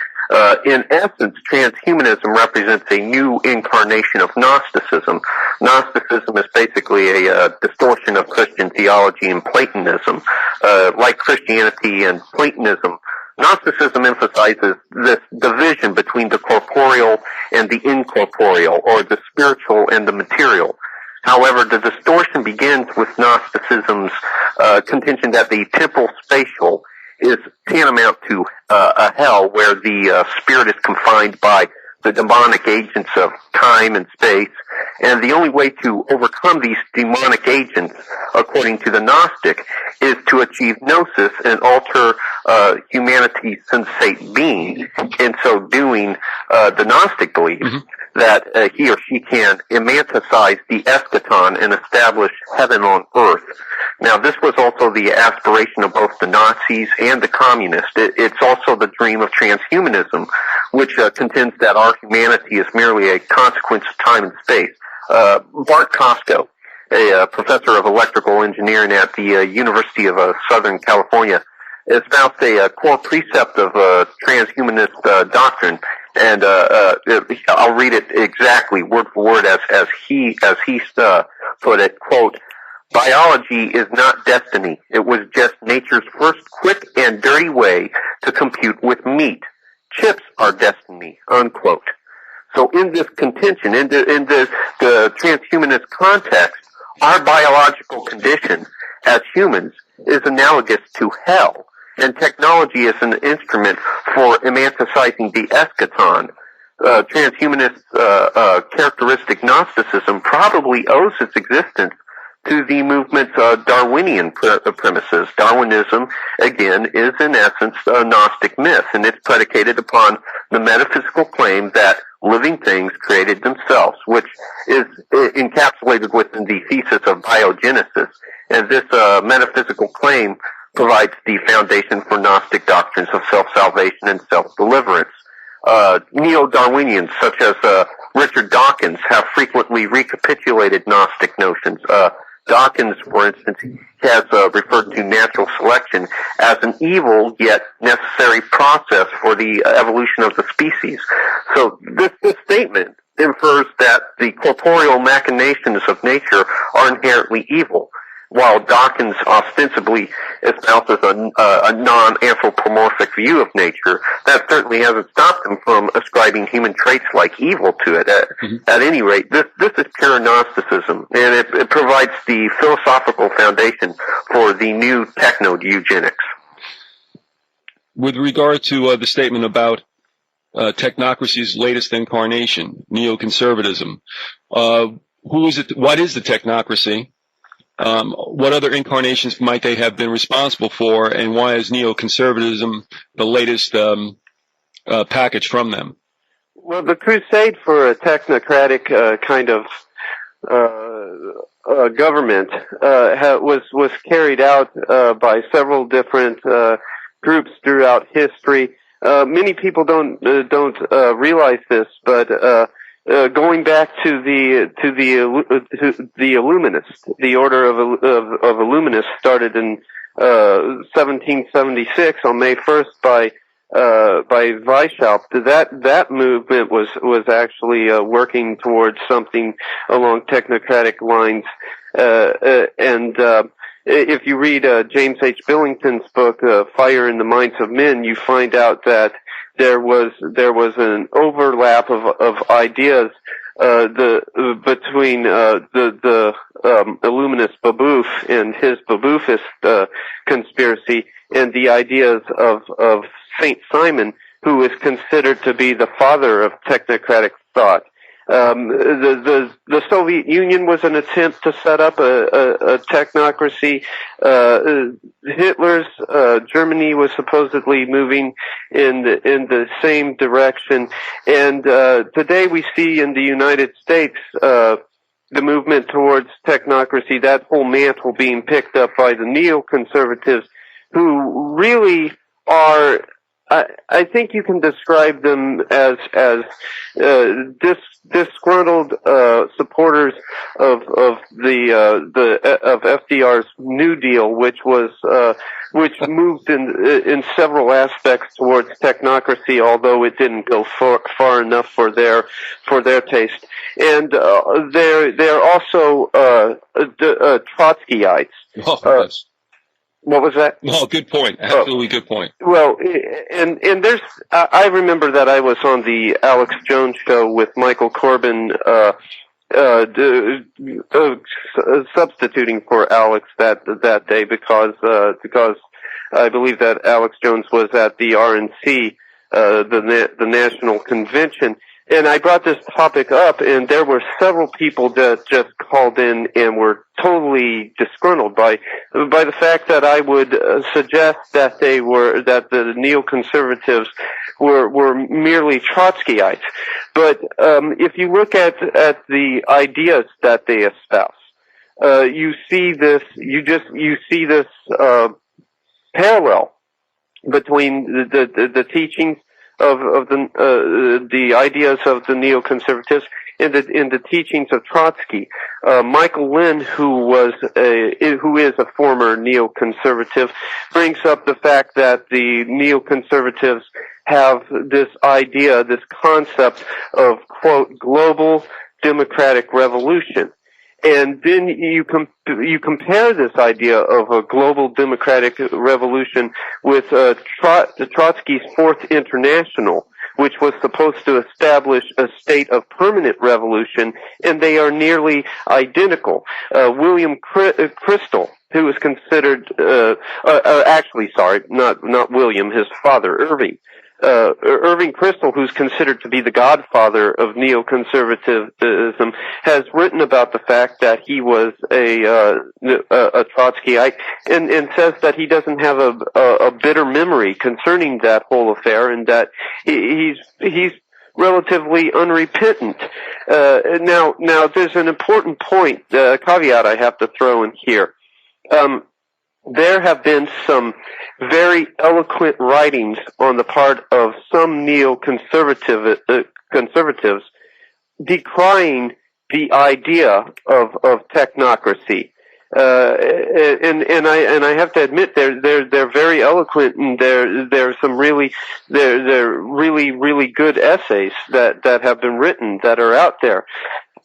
In essence, transhumanism represents a new incarnation of Gnosticism. Gnosticism is basically a distortion of Christian theology and Platonism. Like Christianity and Platonism, Gnosticism emphasizes this division between the corporeal and the incorporeal, or the spiritual and the material. However, the distortion begins with Gnosticism's contention that the temporal spatial is tantamount to a hell where the spirit is confined by the demonic agents of time and space, and the only way to overcome these demonic agents, according to the Gnostic, is to achieve gnosis and alter humanity's sensate being. In so doing, the Gnostic believes that he or she can imanticize the eschaton and establish heaven on earth. Now, this was also the aspiration of both the Nazis and the communists. It's also the dream of transhumanism, which contends that our humanity is merely a consequence of time and space. Bart Costco, a professor of electrical engineering at the University of Southern California, espouses a core precept of transhumanist doctrine, and I'll read it exactly, word for word, as he put it. Quote, "Biology is not destiny. It was just nature's first quick and dirty way to compute with meat. Chips are destiny." Unquote. So in this contention, in the transhumanist context, our biological condition as humans is analogous to hell, and technology is an instrument for emanticizing the eschaton. Transhumanist characteristic Gnosticism probably owes its existence to the movement's Darwinian premises. Darwinism, again, is in essence a Gnostic myth, and it's predicated upon the metaphysical claim that living things created themselves, which is encapsulated within the thesis of biogenesis. And this metaphysical claim provides the foundation for Gnostic doctrines of self-salvation and self-deliverance. Neo-Darwinians such as Richard Dawkins have frequently recapitulated Gnostic notions. Dawkins, for instance, has referred to natural selection as an evil yet necessary process for the evolution of the species. So this statement infers that the corporeal machinations of nature are inherently evil, while Dawkins ostensibly espouses a non-anthropomorphic view of nature. That certainly hasn't stopped him from ascribing human traits like evil to it. At any rate, this is pure Gnosticism, and it provides the philosophical foundation for the new techno-eugenics. With regard to the statement about technocracy's latest incarnation, neoconservatism, who is it? What is the technocracy? What other incarnations might they have been responsible for, and why is neoconservatism the latest package from them? Well, the crusade for a technocratic kind of government was carried out by several different groups throughout history. Many people don't realize this, but going back to the Illuminists, the order of Illuminists started in 1776 on May 1st by Weishaupt. That movement was actually working towards something along technocratic lines, and if you read James H. Billington's book Fire in the Minds of Men, you find out that there was an overlap of ideas the Illuminist Babeuf and his Babeufist conspiracy, and the ideas of Saint Simon, who is considered to be the father of technocratic thought. The Soviet Union was an attempt to set up a technocracy. Hitler's Germany was supposedly moving in the same direction, and today we see in the United States the movement towards technocracy, that whole mantle being picked up by the neoconservatives, who really are, I think you can describe them as disgruntled supporters of FDR's New Deal, which moved in several aspects towards technocracy, although it didn't go far enough for their taste. And they're also Trotskyites. Oh, yes. What was that? Oh, good point. Absolutely good point. Well, and there's, I remember that I was on the Alex Jones show with Michael Corbin, substituting for Alex that day because I believe that Alex Jones was at the RNC, the National Convention. And I brought this topic up, and there were several people that just called in and were totally disgruntled by the fact that I would suggest that the neoconservatives were merely Trotskyites. But if you look at the ideas that they espouse, you see this parallel between the teachings of the ideas of the neoconservatives in the teachings of Trotsky. Michael Lynn, who is a former neoconservative, brings up the fact that the neoconservatives have this idea, this concept of, quote, global democratic revolution. And then you compare this idea of a global democratic revolution with Trotsky's Fourth International, which was supposed to establish a state of permanent revolution, and they are nearly identical. William Crystal, who is considered, not William, his father, Irving. Irving Kristol, who's considered to be the godfather of neoconservatism, has written about the fact that he was a Trotskyite, and says that he doesn't have a bitter memory concerning that whole affair, and that he's relatively unrepentant. Now there's an important point, caveat I have to throw in here. There have been some very eloquent writings on the part of some conservatives decrying the idea of technocracy. And I have to admit they're very eloquent, and there's some really good essays that have been written that are out there.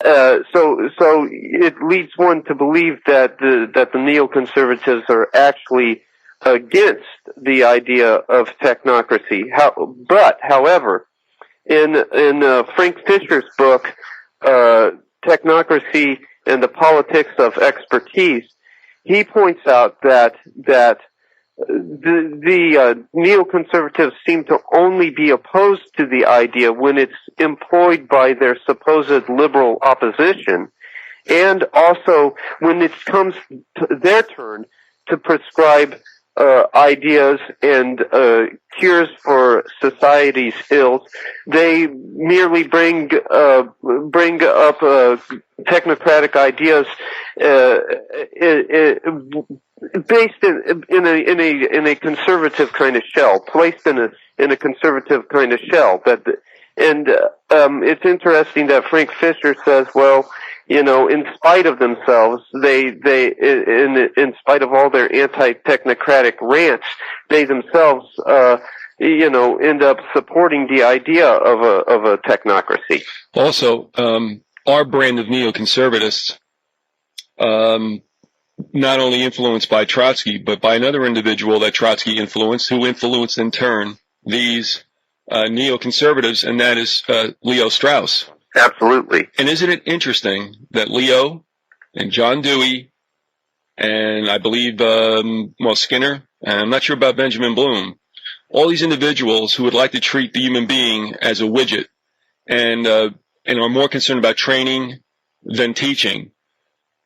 So it leads one to believe that the neoconservatives are actually against the idea of technocracy. However, in Frank Fisher's book, Technocracy and the Politics of Expertise, he points out that the neoconservatives seem to only be opposed to the idea when it's employed by their supposed liberal opposition, and also when it comes to their turn to prescribe ideas and cures for society's ills. They merely bring up technocratic ideas based in a conservative kind of shell, placed in a conservative kind of shell. It's interesting that Frank Fisher says, well, in spite of themselves, in spite of all their anti-technocratic rants, they themselves, end up supporting the idea of a technocracy. Also, our brand of neoconservatists, not only influenced by Trotsky, but by another individual that Trotsky influenced, who influenced in turn these neoconservatives, and that is Leo Strauss. Absolutely. And isn't it interesting that Leo and John Dewey and I believe, Skinner, and I'm not sure about Benjamin Bloom, all these individuals who would like to treat the human being as a widget and are more concerned about training than teaching.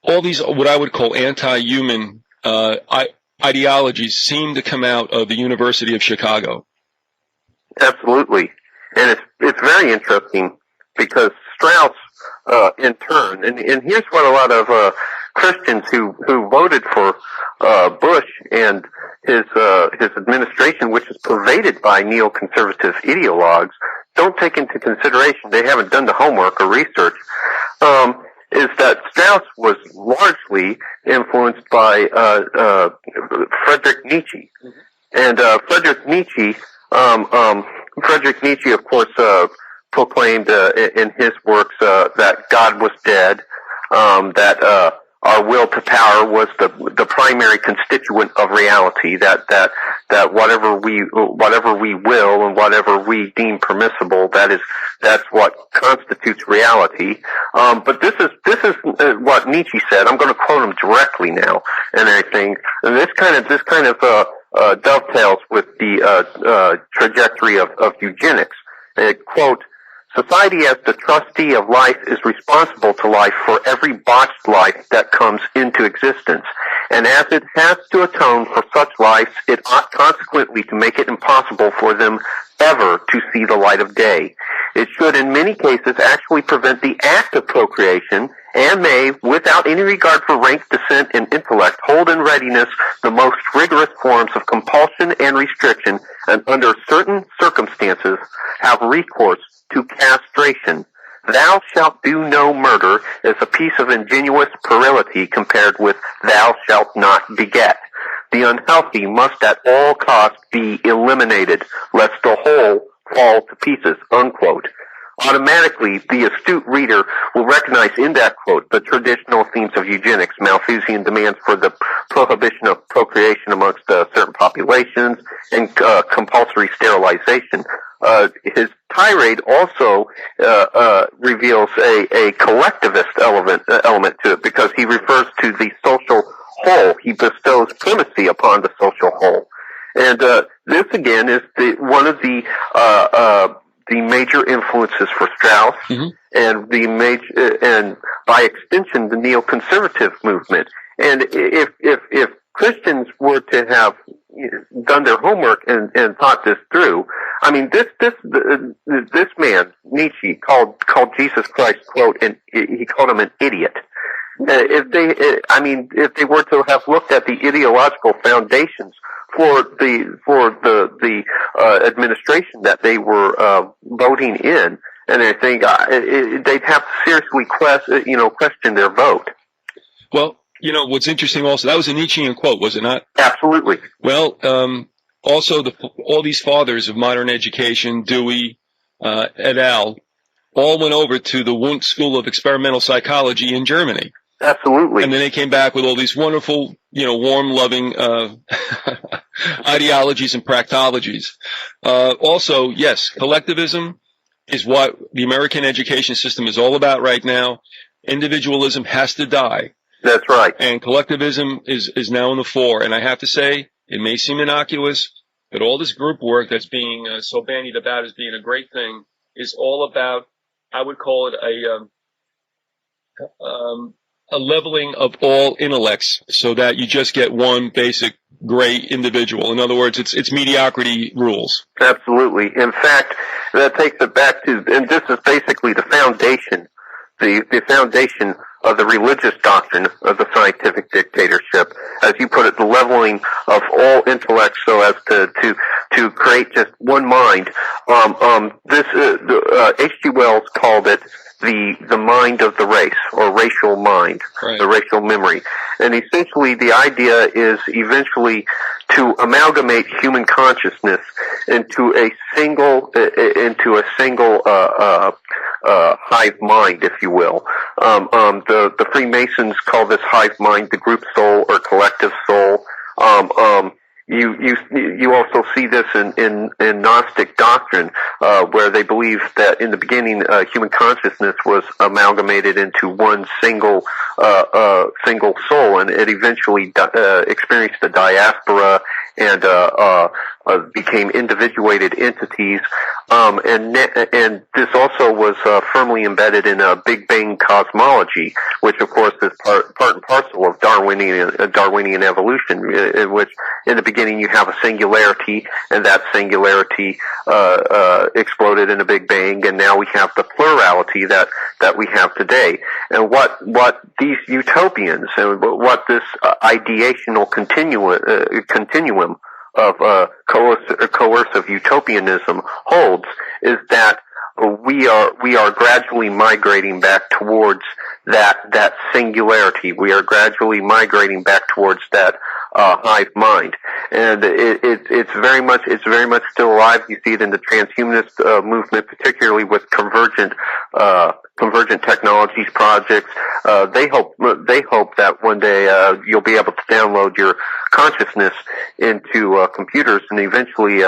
All these, what I would call anti-human ideologies seem to come out of the University of Chicago. Absolutely. And it's very interesting because Strauss, in turn, and here's what a lot of Christians who voted for Bush and his administration, which is pervaded by neoconservative ideologues, don't take into consideration. They haven't done the homework or research. Is that Strauss was largely influenced by Friedrich Nietzsche, and Friedrich Nietzsche, of course, proclaimed in his works that God was dead, that our will to power was the primary constituent of reality, that whatever we will and whatever we deem permissible, that's what constitutes reality. But this is what Nietzsche said. I'm going to quote him directly now and everything. And this kind of dovetails with the trajectory of eugenics. Quote, "Society as the trustee of life is responsible to life for every botched life that comes into existence. And as it has to atone for such lives, it ought consequently to make it impossible for them ever to see the light of day. It should in many cases actually prevent the act of procreation and may, without any regard for rank, descent, and intellect, hold in readiness the most rigorous forms of compulsion and restriction, and under certain circumstances have recourse to castration. Thou shalt do no murder is a piece of ingenuous puerility compared with thou shalt not beget. The unhealthy must at all costs be eliminated, lest the whole fall to pieces," unquote. Automatically, the astute reader will recognize in that quote the traditional themes of eugenics, Malthusian demands for the prohibition of procreation amongst certain populations, and compulsory sterilization. His tirade also reveals a collectivist element to it, because he refers to the social whole. He bestows primacy upon the social whole. And this again is one of the major influences for Strauss, and and by extension the neoconservative movement. And if Christians were to have done their homework and thought this through, I mean, this man Nietzsche called Jesus Christ, quote, and he called him an idiot. If they were to have looked at the ideological foundations for the administration that they were voting in, and I think they'd have to seriously question their vote. Well, what's interesting also, that was a Nietzschean quote, was it not? Absolutely. Well, also all these fathers of modern education, Dewey, et al., all went over to the Wundt School of Experimental Psychology in Germany. Absolutely. And then they came back with all these wonderful, warm, loving ideologies and practologies. Also, yes, collectivism is what the American education system is all about right now. Individualism has to die. That's right. And collectivism is now in the fore. And I have to say, it may seem innocuous, but all this group work that's being so bandied about as being a great thing is all about, I would call it a leveling of all intellects, so that you just get one basic great individual. In other words, it's mediocrity rules. Absolutely. In fact, that takes it back to, and this is basically the foundation, the foundation of the religious doctrine of the scientific dictatorship, as you put it, the leveling of all intellects so as to create just one mind. H.G. Wells called it the mind of the race, or racial mind, right. The racial memory. And essentially the idea is eventually to amalgamate human consciousness into a single hive mind, if you will. The Freemasons call this hive mind the group soul or collective soul. you also see this in Gnostic doctrine, where they believe that in the beginning human consciousness was amalgamated into one single soul, and it eventually experienced a diaspora and became individuated entities. And this also was firmly embedded in a Big Bang cosmology, which of course is part and parcel of Darwinian evolution, in which in the beginning you have a singularity, and that singularity exploded in a Big Bang, and now we have the plurality that we have today. And what these utopians and what this ideational continuum of coercive utopianism holds is that we are gradually migrating back towards that singularity. We are gradually migrating back towards that hive mind, and it's very much still alive. You see it in the transhumanist movement, particularly with convergent technologies projects. They hope that one day you'll be able to download your consciousness into computers and eventually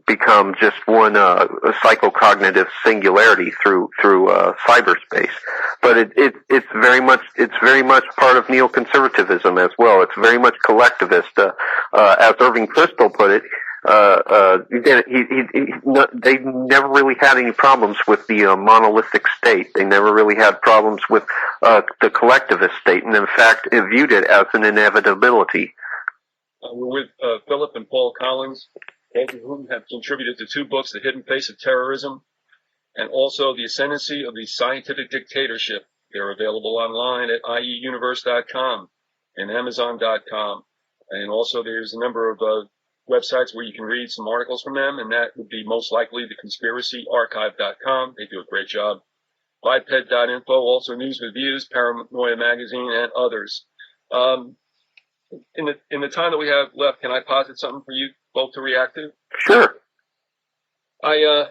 become just one psychocognitive singularity through cyberspace. But it's very much part of neoconservatism as well. It's very much collectivist. As Irving Kristol put it, they never really had any problems with the monolithic state. They never really had problems with the collectivist state, and in fact, it viewed it as an inevitability. We're with Philip and Paul Collins, both of whom have contributed to 2 books, The Hidden Face of Terrorism, and also The Ascendancy of the Scientific Dictatorship. They're available online at ieuniverse.com and amazon.com. And also there's a number of websites where you can read some articles from them, and that would be most likely theconspiracyarchive.com. They do a great job. Biped.info, also News with Views, Paranoia Magazine, and others. In the time that we have left, can I posit something for you both to react to? Sure. I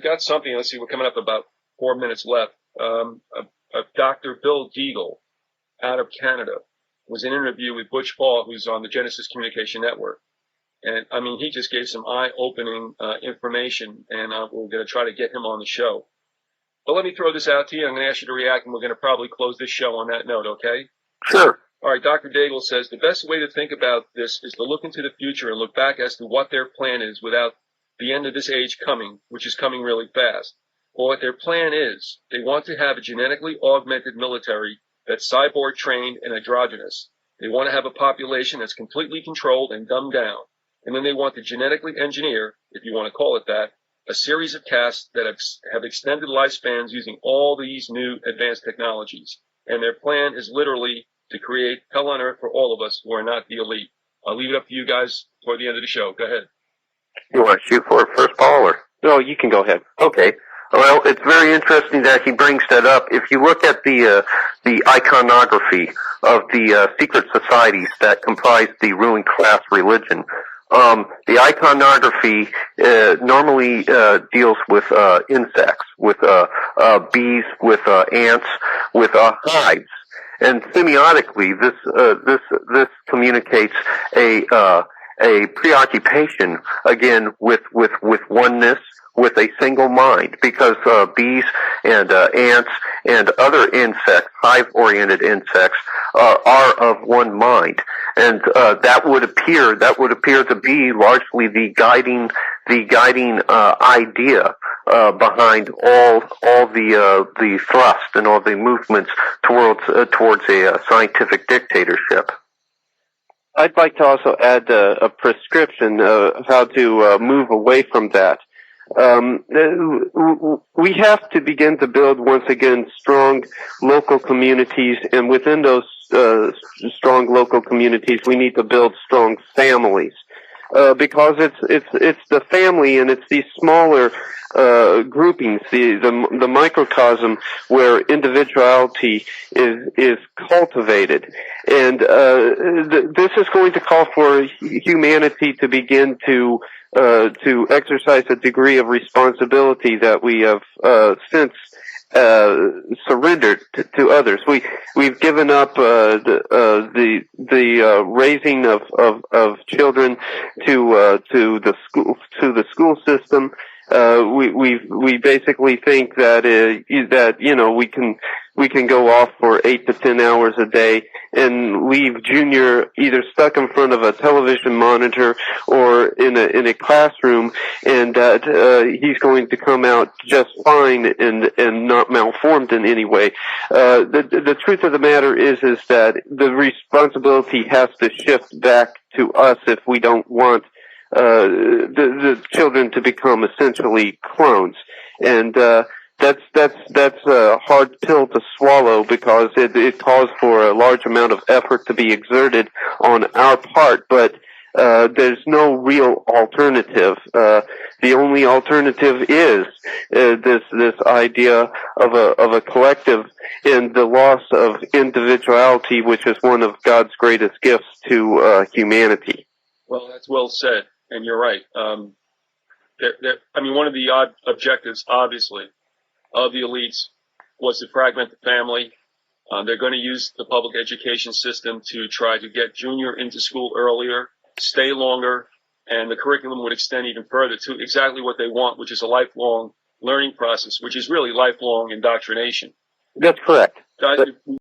got something. Let's see, we're coming up about 4 minutes left. Dr. Bill Deagle out of Canada was in an interview with Butch Paul, who's on the Genesis Communication Network. And, I mean, he just gave some eye-opening information, and we're going to try to get him on the show. But let me throw this out to you. I'm going to ask you to react, and we're going to probably close this show on that note, okay? Sure. All right, Dr. Daigle says, the best way to think about this is to look into the future and look back as to what their plan is without the end of this age coming, which is coming really fast. Well, what their plan is, they want to have a genetically augmented military that's cyborg-trained and androgynous. They want to have a population that's completely controlled and dumbed down. And then they want to genetically engineer, if you want to call it that, a series of castes that have extended lifespans using all these new advanced technologies. And their plan is literally to create hell on earth for all of us who are not the elite. I'll leave it up to you guys toward the end of the show. Go ahead. You want to shoot for it first, Paul, or? No, you can go ahead. Okay. Well, it's very interesting that he brings that up. If you look at the iconography of the secret societies that comprise the ruling class religion, the iconography normally deals with insects, with bees, with ants, with hives. And semiotically, this communicates a preoccupation again with oneness, with a single mind, because bees and ants and other insects, hive-oriented insects, are of one mind, and that would appear to be largely the guiding idea behind all the thrust and all the movements towards a scientific dictatorship. I'd like to also add a prescription of how to move away from that. We have to begin to build once again strong local communities, and within those strong local communities, we need to build strong families, because it's the family and it's these smaller groupings, the microcosm where individuality is cultivated, and this is going to call for humanity to begin to exercise a degree of responsibility that we have since surrendered to others. We've given up the raising of children to the school system. We basically think that we can go off for 8 to 10 hours a day and leave Junior either stuck in front of a television monitor or in a classroom, and he's going to come out just fine and not malformed in any way. The truth of the matter is that the responsibility has to shift back to us if we don't want the children to become essentially clones. And that's a hard pill to swallow, because it calls for a large amount of effort to be exerted on our part, but there's no real alternative. The only alternative is this idea of a collective and the loss of individuality, which is one of God's greatest gifts to humanity. Well, that's well said, and you're right. One of the odd objectives, obviously, of the elites was to fragment the family. They're going to use the public education system to try to get Junior into school earlier, stay longer, and the curriculum would extend even further to exactly what they want, which is a lifelong learning process, which is really lifelong indoctrination. That's correct. Guys,